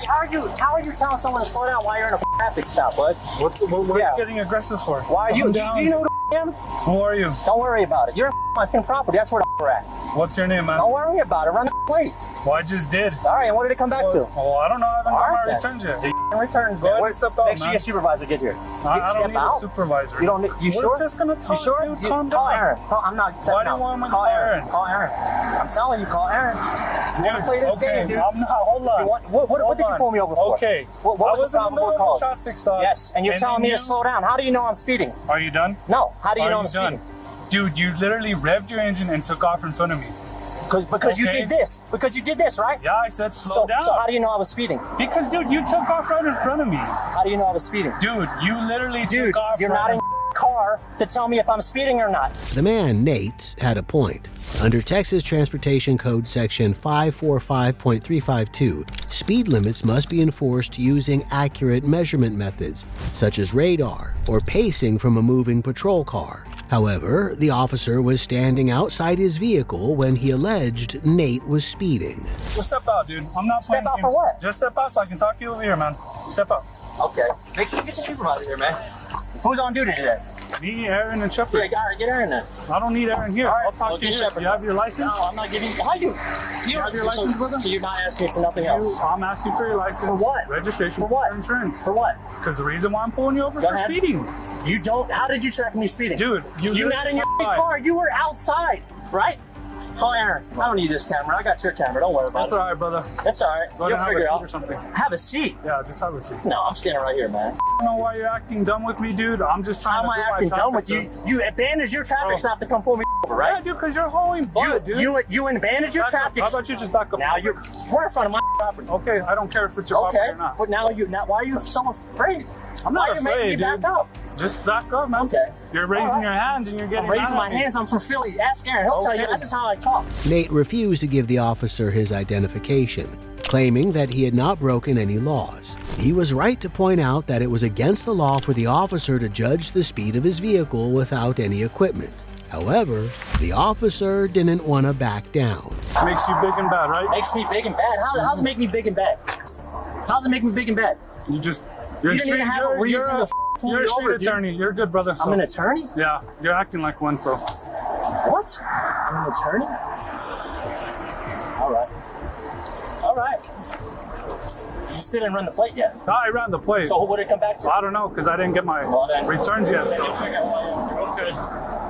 are you telling someone to slow down while you're in a traffic stop, bud? What are you getting aggressive for? Why are you? Do you know who the I am? Who are you? Don't worry about it. You're my property. That's where we're at. What's your name, man? Don't worry about it. Run the plate. Well, I just did. All right, and what did it come back to? Oh, I don't know. I haven't got my then. returns yet. The returns. Go ahead and step out, Make sure man. your supervisor get here. I don't need a supervisor. You don't need. You sure? We're just gonna talk. You sure? Dude, calm Call down. Aaron. I'm not. Why do you want me to call Aaron? Call Aaron. I'm telling you, call Aaron. You want to play this game, dude? I'm not. Hold on. What did you pull me over for? Okay. What was the problem? What cause? Traffic stop. Yes, and you're telling me to slow down. How do you know I'm speeding? Are you done? No. How do you know I'm done? speeding? Dude, you literally revved your engine and took off in front of me. Because you did this. Because you did this, right? Yeah, I said slow down. So how do you know I was speeding? Because, dude, you took off right in front of me. How do you know I was speeding? Dude, you literally took off. You're not in car to tell me if I'm speeding or not. The man, Nate, had a point. Under Texas Transportation Code Section 545.352, speed limits must be enforced using accurate measurement methods, such as radar or pacing from a moving patrol car. However, the officer was standing outside his vehicle when he alleged Nate was speeding. Well, step out, dude. I'm not Step playing out for games. what? Just step out so I can talk to you over here, man. Step out. Okay. Make sure you get your supervisor here, man. Who's on duty today? Me, Aaron, and Shepard. Yeah, all right, get Aaron then. I don't need Aaron here. All right, I'll talk to you. Shepard. You have your license? No, I'm not giving you. How you? You have your license, brother? So you're not asking for nothing else? I'm asking for your license. For what? Registration. For what? Your insurance. For what? Because the reason why I'm pulling you over is Go for ahead. speeding. You don't. How did you track me speeding? Dude, you're not in your car. You were outside, right? Call Aaron. I don't need this camera. I got your camera. Don't worry about That's it. all right, brother. That's all right. Go You'll ahead and figure have a it out. seat or something. Have a seat. Yeah, just have a seat. No, I'm standing right here, man. I don't know why you're acting dumb with me, dude. I'm just trying How to am I do my acting dumb with traffic you? You abandoned your traffic stop to come pull me over, right? Yeah, dude, because you're hauling butt, dude. You abandoned your Back up. traffic. How about you just back up? Now you're in front of my property. Okay, I don't care if it's your property or not. But now why are you so afraid? I'm not why are you afraid, making me dude. back up? Just back up, man. Okay. You're raising your hands and you're getting I'm raising mad my at me. hands. I'm from Philly. Ask Aaron. He'll tell you. That's just how I talk. Nate refused to give the officer his identification, claiming that he had not broken any laws. He was right to point out that it was against the law for the officer to judge the speed of his vehicle without any equipment. However, the officer didn't want to back down. Makes you big and bad, right? Makes me big and bad. How's it make me big and bad? How's it make me big and bad? You just... You didn't even have a reason to pull You're me a street over, attorney. dude. You're good, brother. I'm an attorney? Yeah, you're acting like one, so... What? I'm an attorney? All right. All right. You just didn't run the plate yet. I ran the plate. So what would it come back to? I don't know, because I didn't get my returns yet. Okay.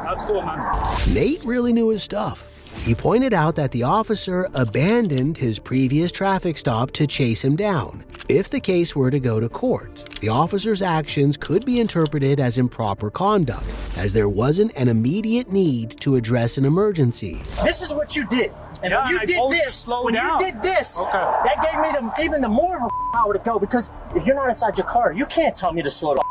That's cool, man. Nate really knew his stuff. He pointed out that the officer abandoned his previous traffic stop to chase him down. If the case were to go to court, the officer's actions could be interpreted as improper conduct, as there wasn't an immediate need to address an emergency. This is what you did. And Yeah, when you I did told you to this, slow down. that gave me even the more of a power to go, because if you're not inside your car, you can't tell me to slow down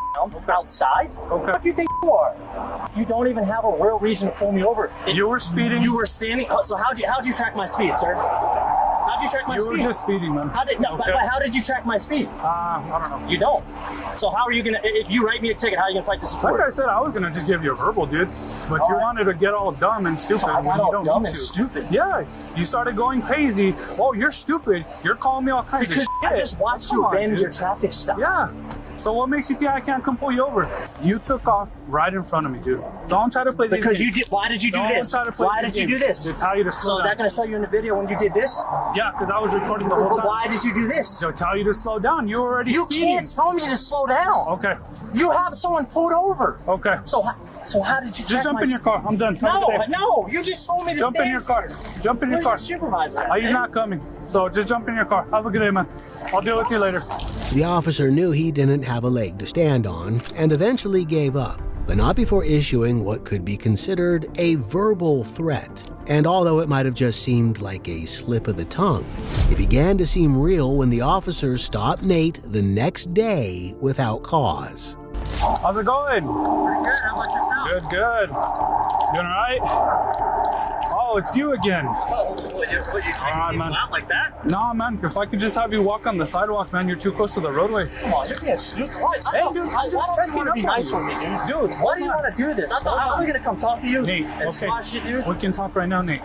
outside. What do you think you are? You don't even have a real reason to pull me over. You were speeding. You were standing. So how'd you track my speed, sir? How'd you track my speed? You were just speeding, man. But how did you track my speed? I don't know. You don't. So how are you gonna? If you write me a ticket, how are you gonna fight this in court? Like I said, I was gonna just give you a verbal, dude. But you wanted to get all dumb and stupid. So I when got you all don't dumb need and to. stupid? Yeah, you started going crazy. Oh, you're stupid. You're calling me all kinds Because of shit. I just watched you Come on, abandon dude. your traffic stop. Yeah. So what makes you think I can't come pull you over? You took off right in front of me, dude. Don't try to play these Because games. you did. Why did you do Don't this? try to play Why these did you do games. this? They tell you to So slow is down. that going to show you in the video when you did this? Yeah, because I was recording the whole But time. why did you do this? They'll tell you to slow down. You already You speeding. can't tell me to slow down. Okay. You have someone pulled over. Okay. So how did you? Just jump in your car. I'm done. No. You just told me to Jump in stand. your car. Jump in your Where's car. your supervisor at, He's man? not coming. So just jump in your car. Have a good day, man. I'll deal with you later. The officer knew he didn't have a leg to stand on and eventually gave up, but not before issuing what could be considered a verbal threat. And although it might have just seemed like a slip of the tongue, it began to seem real when the officers stopped Nate the next day without cause. How's it going? Pretty good. How about yourself? Good, good. Doing all right? Oh, it's you again. Would you take man. people out like that? No, man. If I could just have you walk on the sidewalk, man, you're too close to the roadway. Come on, you're being stupid. Why don't you want to be nice with me, dude? Dude, Why do you want to do this? I thought I was going to come talk to you Nate, and squash you, dude. We can talk right now, Nate.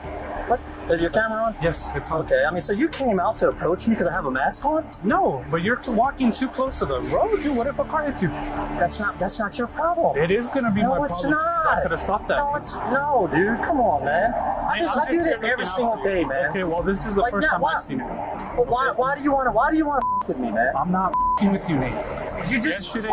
What? Is your camera on? Yes, it's on. Okay, I mean, so you came out to approach me because I have a mask on? No, but you're walking too close to the road, dude. What if a car hits you? That's not your problem. It is gonna be my problem. No, it's 'cause not. I could have stopped that. No, dude. Come on, man. I do this here every looking single out for you. day, man. Okay, well, this is the Like, first now, time why- I've seen it. But why do you want to with me, man? I'm not with you, Nate. You just Yesterday-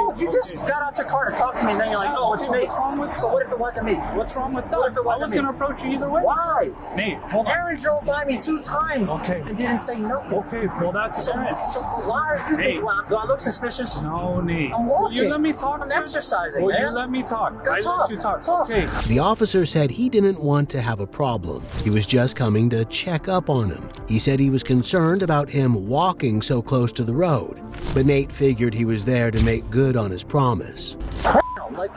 got out your car to talk to me, and then you're like, oh, it's Nate. So what if it wasn't me? What's wrong with that? What if it I wasn't was me? gonna approach you either way. Why? Nate, hold on. Aaron drove by me 2 times and didn't say no. Okay, well, that's So Aaron. why are you Nate. do I look suspicious? No, Nate. I'm Will walking. you let me talk? I'm exercising, Will man. you let me talk? Go I talk. let you talk. Talk. Okay. The officer said he didn't want to have a problem. He was just coming to check up on him. He said he was concerned about him walking so close to the road, but Nate figured he was there to make good on his promise. Like,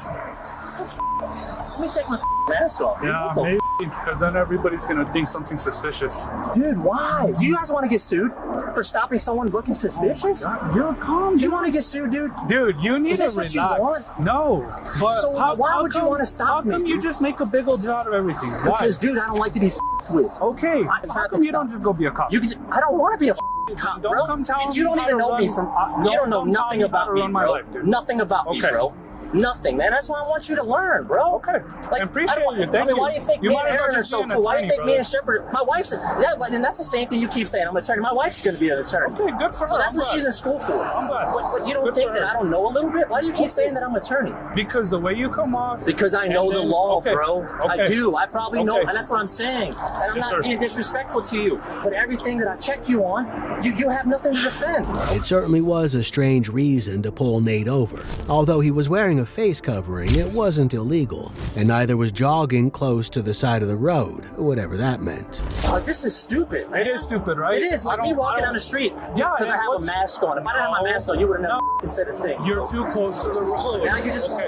Let me take my mask off. Yeah, maybe, because then everybody's gonna think something suspicious. Dude, why? Do you guys want to get sued for stopping someone looking suspicious? You're calm. Do you want to get sued, dude? Dude, you need Is this to what relax. you want? No, but So why would you want to stop me? How come you just make a big old deal out of everything? Why? Because, dude, I don't like to be with. Okay, how come you don't just go be a cop? You can. I don't want to be a cop, bro. Come tell You don't me even how know to me run- from. You don't know come tell nothing me how about to me, run my bro. life, dude. Nothing about me, bro. Nothing, man. That's what I want you to learn, bro. Okay. Like, I appreciate I don't- you. Thank I mean, you. why do you think You me might and as well Aaron are just so be an cool? Why do you attorney, think me and brother. Shepard? My wife's. And that's the same thing you keep saying. I'm an attorney. My wife's going to be an attorney. Okay, good for her. So that's I'm what glad. she's in school for. I'm glad. But you don't Good think for that her. I don't know a little bit? Why do you keep saying that I'm an attorney? Because the way you come off. Because I know and the then- law, okay, bro. okay. I do. I probably know, Okay. and that's what I'm saying. And I'm Yes, not sir. being disrespectful to you, but everything that I check you on, you have nothing to defend. It certainly was a strange reason to pull Nate over. Although he was wearing a face covering, it wasn't illegal, and neither was jogging close to the side of the road, whatever that meant. This is stupid. It is stupid, right? It is. Like me walking down the street Yeah, because I have a mask on. If I didn't have my mask on, you would have never said a thing. You're too close to the road. Now you just Okay.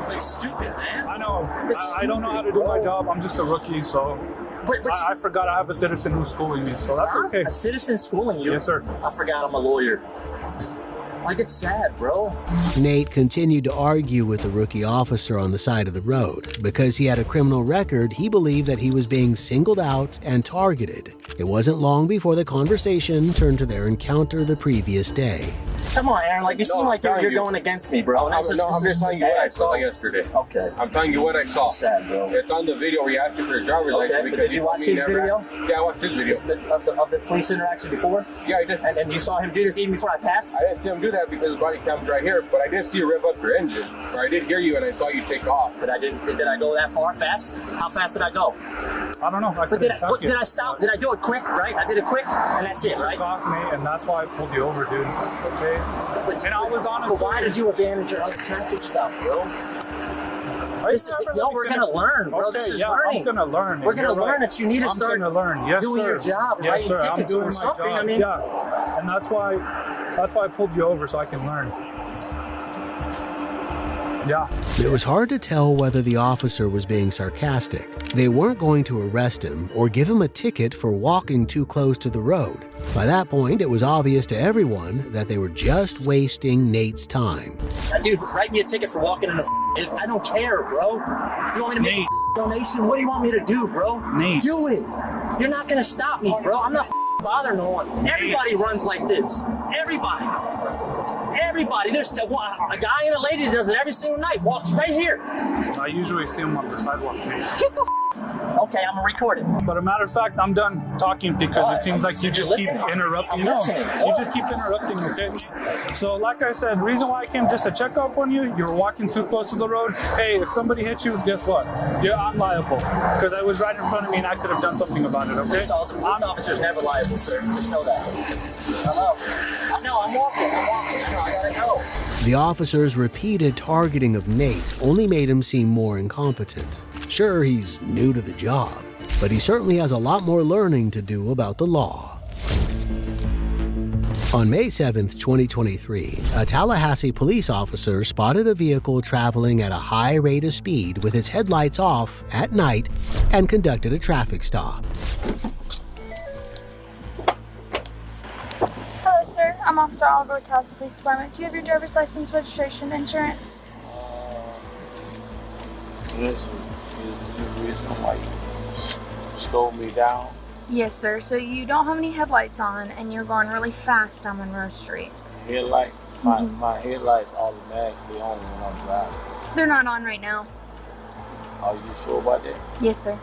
like stupid, man. I know. It's I don't know how to do my job. I'm just a rookie, so But I forgot I have a citizen who's schooling me, so that's okay. A citizen schooling you? Yes, sir. I forgot I'm a lawyer. Like, it's sad, bro. Nate continued to argue with the rookie officer on the side of the road. Because he had a criminal record, he believed that he was being singled out and targeted. It wasn't long before the conversation turned to their encounter the previous day. Come on, Aaron. Like, you seem like you're going against me, bro. And I'm just telling you what I saw yesterday. Okay. I'm telling you what I saw. Sad, bro. It's on the video where you asked him for your driver's Okay, license but because did you watch his video? Yeah, I watched his video. Of the police interaction before? Yeah, I did. And you saw him do this even before I passed? I didn't see him do that because his body cam's right here, but I did see you rev up your engine. Or I did hear you and I saw you take off. But did I go that far fast? How fast did I go? I don't know. But did I stop? Did I do it quick, right? I did it quick, and that's it, right? Took off, mate, and that's why I pulled you over, dude. Okay? And I was honestly... But why did you abandon your other traffic stop, bro? We're gonna learn, bro. Okay, This is yeah, learning. I'm gonna learn. We're gonna You're learn right. that you need to start I'm gonna learn. Yes, doing sir. your job, Yes, writing sir. I'm tickets doing or my something. job. I mean, yeah, and that's why I pulled you over so I can learn. Yeah. It was hard to tell whether the officer was being sarcastic. They weren't going to arrest him or give him a ticket for walking too close to the road. By that point, it was obvious to everyone that they were just wasting Nate's time. dude, write me a ticket for walking in the. I don't care, bro. You want me to make a donation? What do you want me to do, bro? Nate. Do it. You're not gonna stop me, bro. I'm not bothering no one. Everybody runs like this. Everybody. There's a guy and a lady that does it every single night. Walks right here. I usually see him on the sidewalk. Get the Okay, I'm gonna record it. But a matter of fact, I'm done talking because it seems like you just keep interrupting. No, you just keep interrupting, okay? So like I said, the reason why I came just to check up on you, you were walking too close to the road. Hey, if somebody hits you, guess what? I'm liable because I was right in front of me and I could have done something about it, okay? Police officer's never liable, sir. Just know that. Hello? I know, I'm walking. I know, I gotta go. The officer's repeated targeting of Nate only made him seem more incompetent. Sure, he's new to the job, but he certainly has a lot more learning to do about the law. On May 7th, 2023, a Tallahassee police officer spotted a vehicle traveling at a high rate of speed with its headlights off at night and conducted a traffic stop. Hello, sir. I'm Officer Oliver with Tallahassee Police Department. Do you have your driver's license, registration, insurance? Listen, the reason why you slowed me down. Yes, sir. So you don't have any headlights on, and you're going really fast down Monroe Street. Headlight, my headlights automatically on when I'm driving. They're not on right now. Are you sure about that? Yes, sir.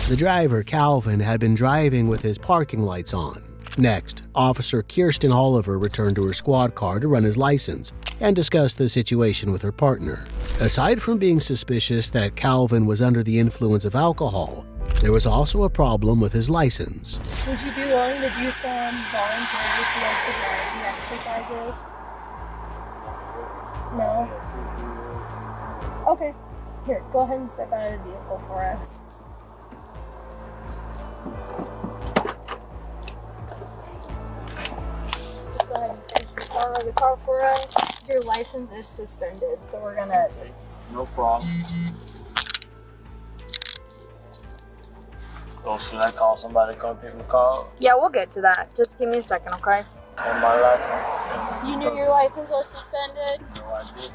The driver, Calvin, had been driving with his parking lights on. Next, Officer Kirsten Oliver returned to her squad car to run his license and discuss the situation with her partner. Aside from being suspicious that Calvin was under the influence of alcohol, there was also a problem with his license. Would you be willing to do some voluntary field exercises? No? Okay. Here, go ahead and step out of the vehicle for us. Just go ahead and face the car for us. Your license is suspended, so we're gonna No problem. So should I call somebody to come pick my car up? Yeah, we'll get to that. Just give me a second, okay? And my license? You knew your license was suspended? No, I didn't.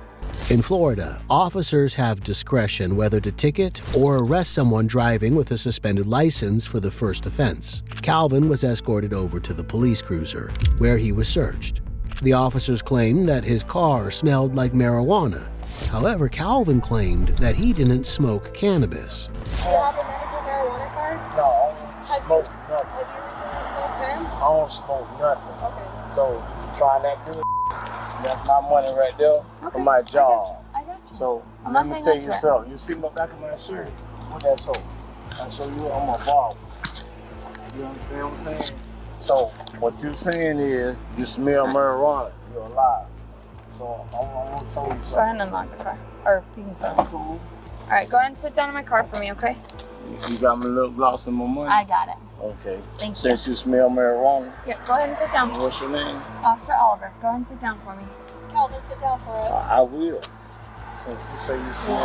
In Florida, officers have discretion whether to ticket or arrest someone driving with a suspended license for the first offense. Calvin was escorted over to the police cruiser, where he was searched. The officers claimed that his car smelled like marijuana. However, Calvin claimed that he didn't smoke cannabis. Do you have a medical marijuana card? No, I don't smoke nothing. Have you recently smoked hemp? I don't smoke nothing. Okay. So you trying that good? That's my money right there for my job. I got you. So I'm let not me paying tell up you to it. something. You see my back of my shirt? What that so? I show you I'm a barber. You understand what I'm saying? So what you saying is you smell marijuana. You're alive. So I want to show you something. Go ahead and unlock the car. Or you can phone. Cool. All right, go ahead and sit down in my car for me, okay? You got me a little gloss in my money? I got it. Okay. Thank you. Since you smell marijuana, Yeah, go ahead and sit down. what's your name? Officer Oliver, go ahead and sit down for me. Calvin, sit down for us. I will. Since you say you smell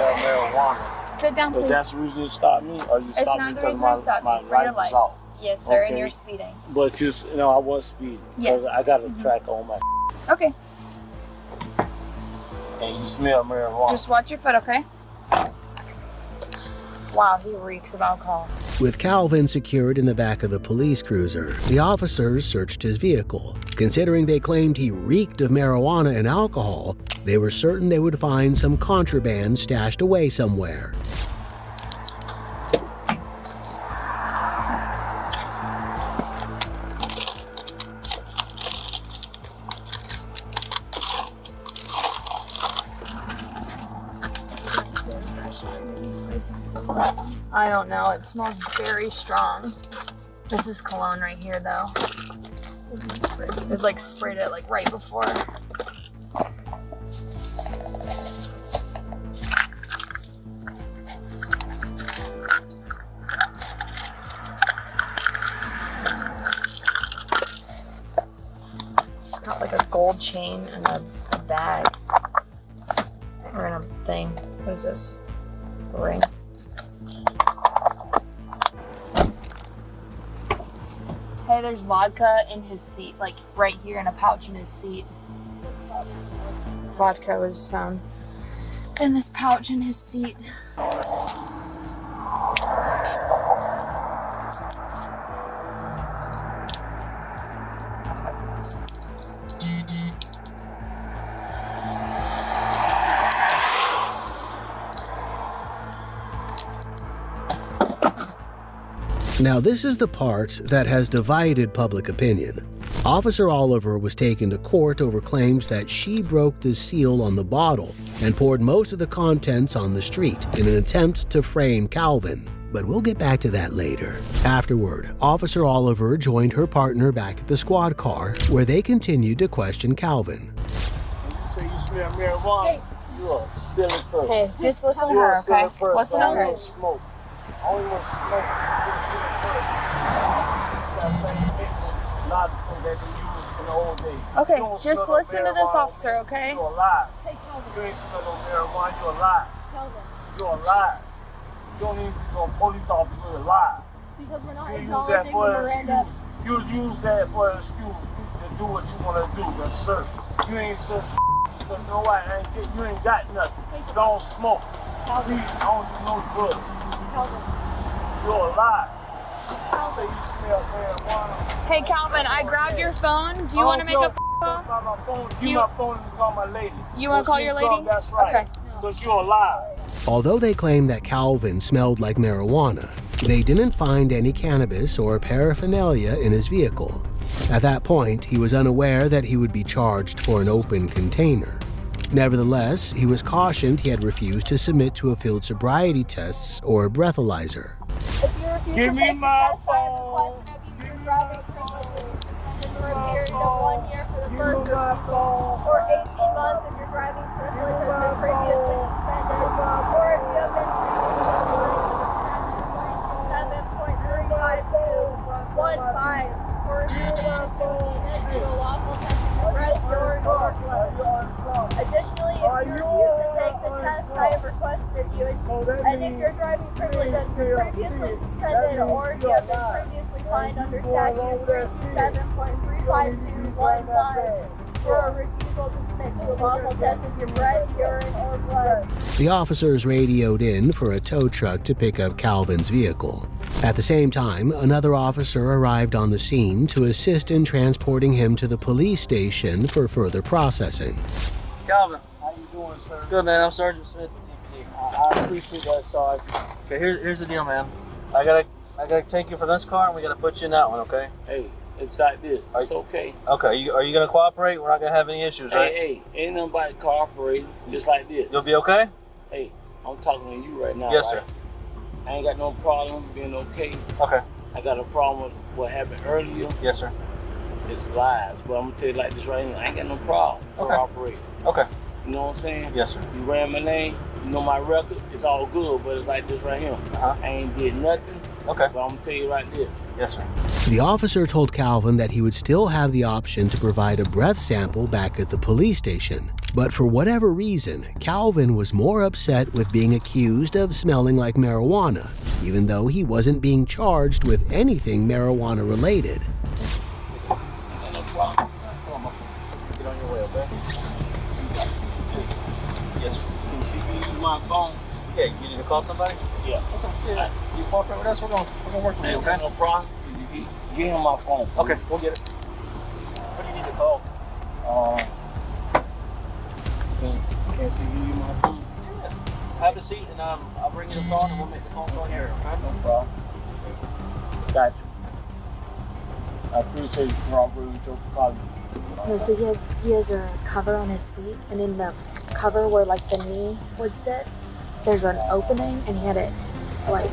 marijuana. Sit down, But please. that's the reason you stopped me? Or you It's stopped me not the because reason I stopped my you. For your light was lights. off? Yes, sir, and Okay. you're speeding. But you know, I was speeding. 'Cause Yes. I got a track on my Okay, and you smell marijuana. just watch your foot, okay? Wow, he reeks of alcohol. With Calvin secured in the back of the police cruiser, the officers searched his vehicle. Considering they claimed he reeked of marijuana and alcohol, they were certain they would find some contraband stashed away somewhere. I don't know, it smells very strong. This is cologne right here, though. It's like sprayed it like right before. It's got like a gold chain and a bag. Or in a thing. What is this? A ring. Hey, there's vodka in his seat, like right here in a pouch in his seat. Vodka was found in this pouch in his seat. Now, this is the part that has divided public opinion. Officer Oliver was taken to court over claims that she broke the seal on the bottle and poured most of the contents on the street in an attempt to frame Calvin. But we'll get back to that later. Afterward, Officer Oliver joined her partner back at the squad car, where they continued to question Calvin. You say you smell marijuana, you're a silly person. Hey, just listen to You're her, a silly okay? person. Listen to I don't her. want to smoke. I only want to smoke. Okay, just listen to this officer, okay? You're alive. You ain't smell no marijuana, you're alive. You're alive. You don't even be no police officer, you're alive. Because we're not You use acknowledging that the for an Miranda. excuse. You use that for an excuse to do what you want to do, that's search. You ain't search. You know what? You ain't got nothing. You don't smoke. Please, I don't do no drugs. You're alive. Say you smell marijuana. Hey, Calvin, I grabbed your phone. Do you want to make a call? My phone. Do Give you- my phone and call my lady. You want to call your lady? That's right. Okay. Because you're alive. Although they claimed that Calvin smelled like marijuana, they didn't find any cannabis or paraphernalia in his vehicle. At that point, he was unaware that he would be charged for an open container. Nevertheless, he was cautioned he had refused to submit to a field sobriety tests or breathalyzer. If you refuse Give to me take my the test, I request of you your driving privileges suspended for a period of 1 year for the first refusal, or 18 months if your driving privilege has been previously suspended, or if you have been previously fined under statute 7.35215 for refusing to submit to a lawful testing of breath, urine, or blood. Additionally, Additionally, if you refuse to take the test I have requested of you, and if your driving privilege has been previously suspended or you have been previously fined under statute 327.35215 for a refusal to submit to a lawful test of your breath, urine, or blood. The officers radioed in for a tow truck to pick up Calvin's vehicle. At the same time, another officer arrived on the scene to assist in transporting him to the police station for further processing. Calvin. How you doing, sir? Good, man. I'm Sergeant Smith at TPD. I appreciate that, Sarge. Okay, here's the deal, man. I gotta take you from this car and we gotta put you in that one, okay? Hey, it's like this. It's okay. Okay, are you gonna cooperate? We're not gonna have any issues, right? Hey, ain't nobody cooperating. Just like this. You'll be okay? Hey, I'm talking to you right now. Yes, right? sir. I ain't got no problem being okay. Okay. I got a problem with what happened earlier. Yes, sir. It's lies. But I'm gonna tell you like this right now. I ain't got no problem cooperating. Okay. You know what I'm saying? Yes, sir. You ran my name. You know my record. It's all good, but it's like this right here. I ain't did nothing. Okay. But I'm gonna tell you right there. Yes, sir. The officer told Calvin that he would still have the option to provide a breath sample back at the police station. But for whatever reason, Calvin was more upset with being accused of smelling like marijuana, even though he wasn't being charged with anything marijuana related. No problem. Get on your way, okay? Yes, sir. Can you use my phone? Yeah, you need to call somebody? Yeah. Okay. Yeah. You cooperate with us, we're gonna work with you, okay? No problem. Give him my phone. Okay, we'll get it. What do you need to call? Can you use my phone? Have a seat and I'll bring you the phone and we'll make the phone call here, okay? No problem. Got you. I appreciate you cooperating with your colleague. No, so he has a cover on his seat, and in the cover where like the knee would sit, there's an opening, and he had it like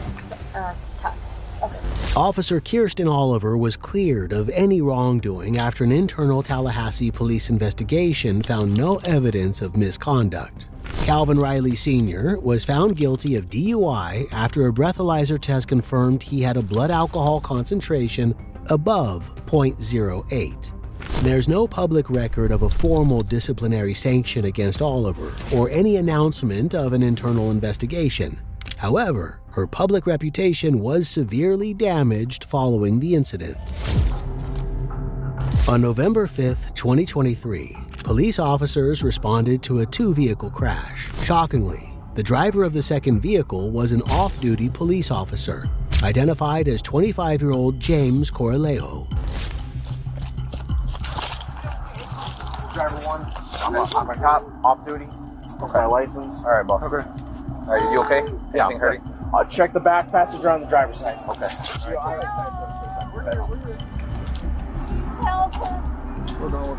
tucked. Okay. Officer Kirsten Oliver was cleared of any wrongdoing after an internal Tallahassee police investigation found no evidence of misconduct. Calvin Riley Sr. was found guilty of DUI after a breathalyzer test confirmed he had a blood alcohol concentration above 0.08. There's no public record of a formal disciplinary sanction against Oliver or any announcement of an internal investigation. However, her public reputation was severely damaged following the incident. On November 5, 2023, police officers responded to a two-vehicle crash. Shockingly, the driver of the second vehicle was an off-duty police officer, identified as 25-year-old James Corralejo. Driver one, I'm a cop, off duty. That's my license. All right, boss. Okay. Are you okay? Yeah, Anything hurting? I'll check the back passenger on the driver's side. Okay. Help! We're going.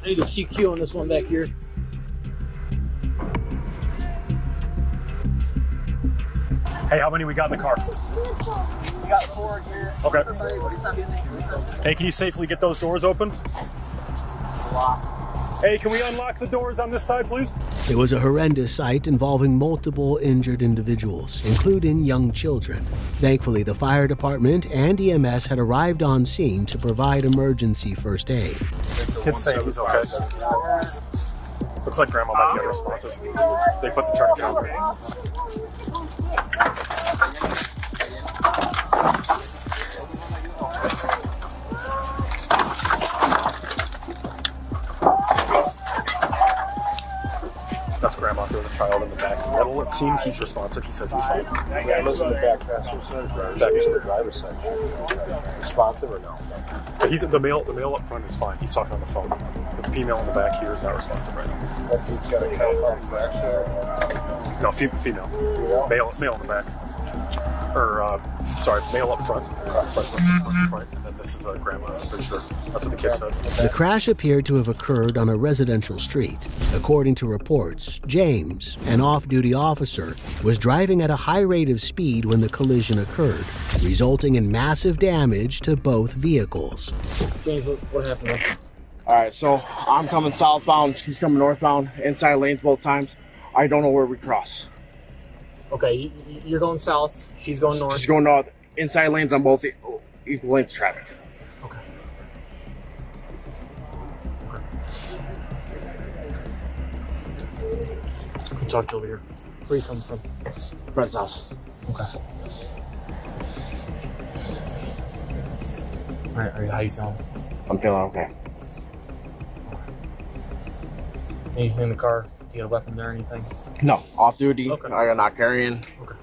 I need a TQ on this one back here. Hey, how many we got in the car? We got 4 here. Okay. Hey, can you safely get those doors open? Hey, can we unlock the doors on this side, please? It was a horrendous sight involving multiple injured individuals, including young children. Thankfully, the fire department and EMS had arrived on scene to provide emergency first aid. Kid's saying he's okay. Looks like Grandma might get responsive. They put the tourniquet on her. That's Grandma. There's a child in the back. It'll seem he's responsive. He says he's fine. Grandma's in the back passenger side. Back to the driver's side. Responsive or no? But he's the male up front is fine. He's talking on the phone. The female in the back here is not responsive right now. That dude's got a compound fracture. No, female. Male in the back. Or male up front. Right. And then this is a grandma. I'm pretty sure that's what the kid said. The crash appeared to have occurred on a residential street. According to reports, James, an off-duty officer, was driving at a high rate of speed when the collision occurred, resulting in massive damage to both vehicles. James, what happened? All right, so I'm coming southbound. She's coming northbound. Inside lanes both times. I don't know where we cross. Okay, you're going south. She's going north. She's going north. inside lanes on both equal lanes of traffic. Talk to you over here. Where are you coming from? Friend's house. Okay. Alright, how you feeling? I'm feeling okay. Anything in the car? Do you got a weapon there or anything? No, off duty. Okay. I got not carrying. Okay.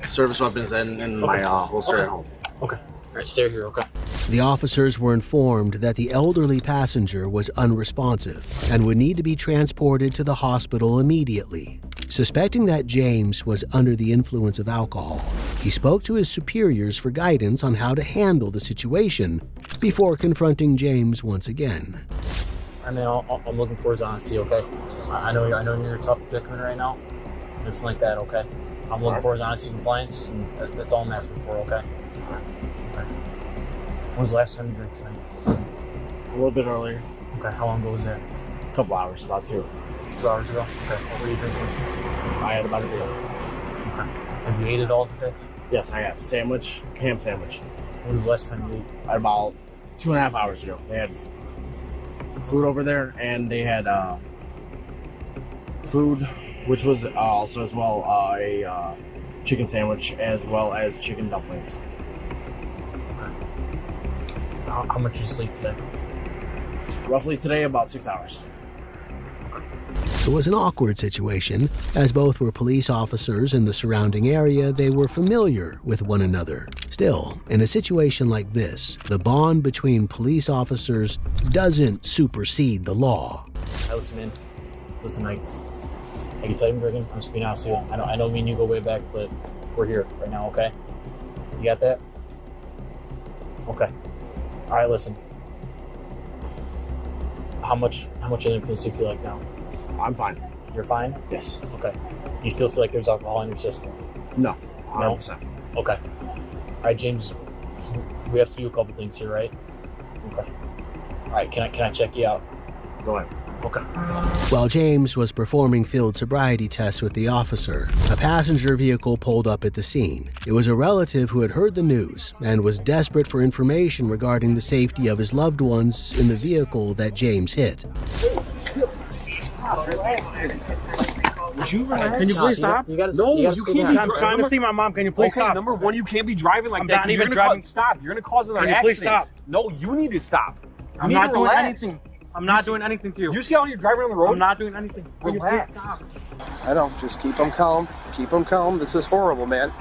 Service weapons in my holster at home. Okay. Alright, stay here, okay? The officers were informed that the elderly passenger was unresponsive and would need to be transported to the hospital immediately. Suspecting that James was under the influence of alcohol, he spoke to his superiors for guidance on how to handle the situation before confronting James once again. I mean, I'm looking for his honesty, okay? I know you're in a tough predicament right now. It's like that, okay? I'm looking for his honesty and compliance, and that's all I'm asking for, okay? Okay. When was the last time you drank tonight? A little bit earlier. Okay, how long ago was that? A couple hours, about 2. 2 hours ago? Okay, what were you drinking? I had about a beer. Okay. Have you ate it all today? Yes, I have. Sandwich, ham sandwich. When was the last time you ate? About 2.5 hours ago. They had food over there, and they had food, which was also as well a chicken sandwich, as well as chicken dumplings. How much did you sleep today? Roughly today, about 6 hours. It was an awkward situation. As both were police officers in the surrounding area, they were familiar with one another. Still, in a situation like this, the bond between police officers doesn't supersede the law. Hey, listen, man. Listen, I can tell you I'm drinking. I'm just being honest with you. I know me and you go way back, but we're here right now, okay? You got that? Okay. All right, listen. How much influence do you feel like now? I'm fine. You're fine? Yes. Okay. You still feel like there's alcohol in your system? No. 100%. No? Okay. All right, James. We have to do a couple things here, right? Okay. All right. Can I check you out? Go ahead. Okay. While James was performing field sobriety tests with the officer, a passenger vehicle pulled up at the scene. It was a relative who had heard the news and was desperate for information regarding the safety of his loved ones in the vehicle that James hit. Would you relax? Can you please stop? You can't be I'm trying to see my mom. Can you please stop? Number one, you can't be driving like I'm that. not even You're driving. gonna stop. You're gonna cause another Can you accident. please stop? No, you need to stop. You I'm need not to doing relax. anything. I'm not doing anything to you. You see how you're driving on the road? I'm not doing anything. Can you please Relax. stop? I know. Just keep them calm. Keep them calm. This is horrible, man.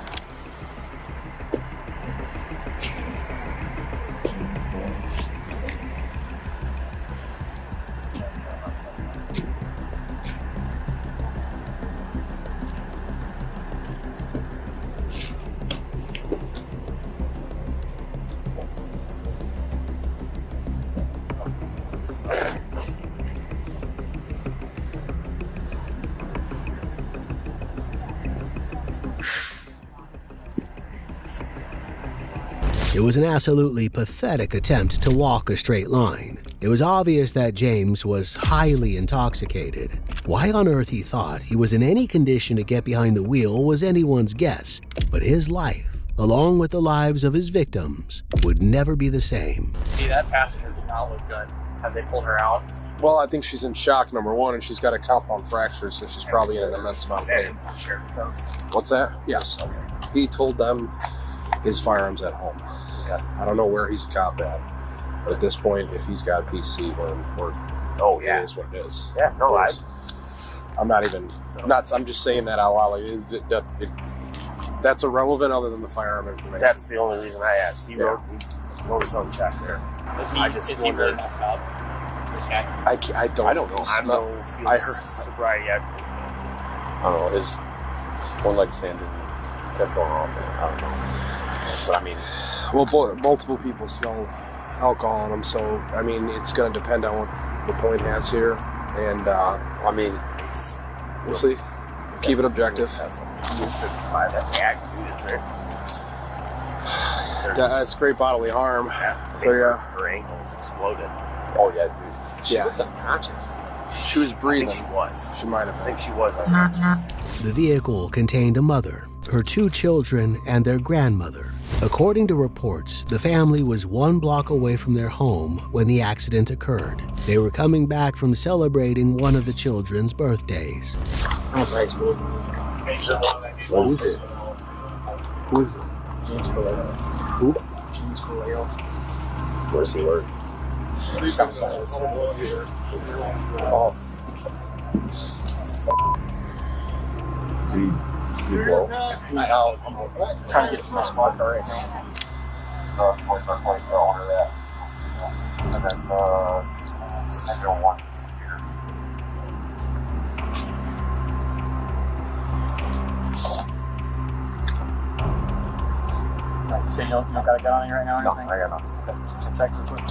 It was an absolutely pathetic attempt to walk a straight line. It was obvious that James was highly intoxicated. Why on earth he thought he was in any condition to get behind the wheel was anyone's guess, but his life, along with the lives of his victims, would never be the same. See, that passenger did not look good. Have they pulled her out? Well, I think she's in shock, number one, and she's got a compound fracture, so she's probably in an immense amount of pain. What's that? Yes. He told them his firearms at home. I don't know where he's a cop at, but at this point, if he's got a PC, we're Oh, yeah. it is what it is. Yeah, no, I'm not even nuts. I'm just saying that out loud. That's irrelevant other than the firearm information. That's the only reason I asked. He Yeah. wrote his own check there. Is he really messed up? This guy? I don't know. I'm no I heard. sobriety expert. I don't know. His one-legged stand kept going off. I don't know. But I mean, Well, multiple people smell alcohol on them, so I mean, it's going to depend on what the point has here, and I mean, we'll see. Keep it objective. That's 55. That's ag, dude. Is there? That's great bodily harm. Her ankles exploded. oh yeah, dude. She Yeah. looked unconscious. She was breathing. I think she was. She might have I been. think she was unconscious. The vehicle contained a mother, her 2 children, and their grandmother. According to reports, the family was 1 block away from their home when the accident occurred. They were coming back from celebrating one of the children's birthdays. I went to high school. What is it? Who is it? James Vallejo. Who? James Vallejo. Where does he work? South side of the city. Oh. Did you blow? Not out. I'm trying to get to my squad car right now. And then, engine 1. So you don't got a gun on you right now or No, anything? I got nothing. Okay. Check real quick.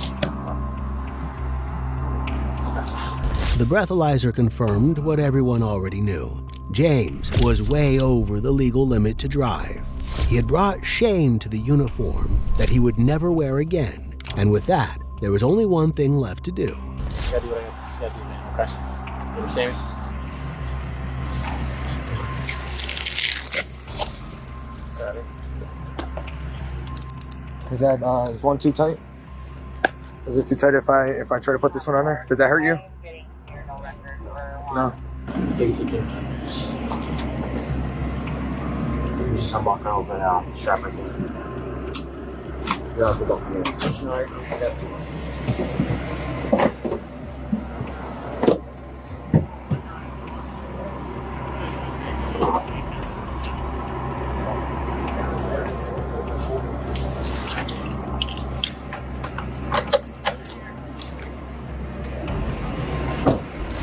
The breathalyzer confirmed what everyone already knew. James was way over the legal limit to drive. He had brought shame to the uniform that he would never wear again. And with that, there was only one thing left to do. You gotta do what I gotta do, man. Okay. You understand me? Is that is one too tight? Is it too tight if I try to put this one on there? Does that hurt you? No. Take some chips. I'm walking over and strap right there. You have to go from there. Alright, I got 2.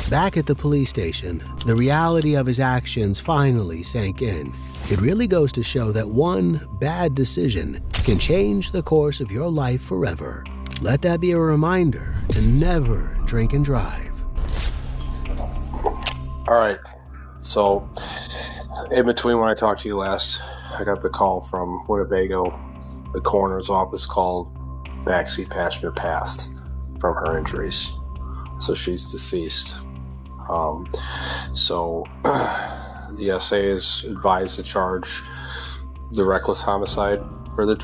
Back at the police station, the reality of his actions finally sank in. It really goes to show that one bad decision can change the course of your life forever. Let that be a reminder to never drink and drive. All right. So, in between when I talked to you last, I got the call from Winnebago, the coroner's office called backseat passenger passed from her injuries. So she's deceased. So the SA is advised to charge the reckless homicide for the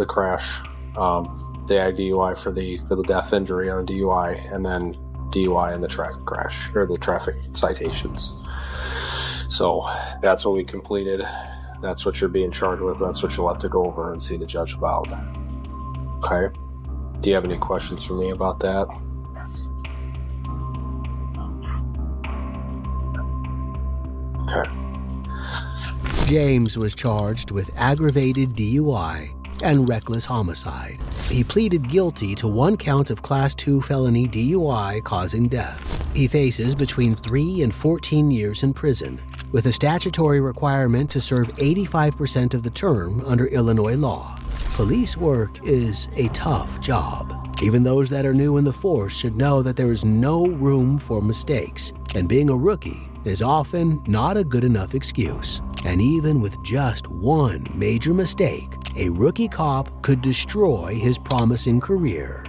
crash, the IDUI for the death injury on DUI, and then DUI in the traffic crash or the traffic citations. So that's what we completed. That's what you're being charged with. That's what you'll have to go over and see the judge about. Okay. Do you have any questions for me about that? Okay. James was charged with aggravated DUI and reckless homicide. He pleaded guilty to 1 count of Class 2 felony DUI causing death. He faces between 3 and 14 years in prison, with a statutory requirement to serve 85% of the term under Illinois law. Police work is a tough job. Even those that are new in the force should know that there is no room for mistakes, and being a rookie is often not a good enough excuse. And even with just one major mistake, a rookie cop could destroy his promising career.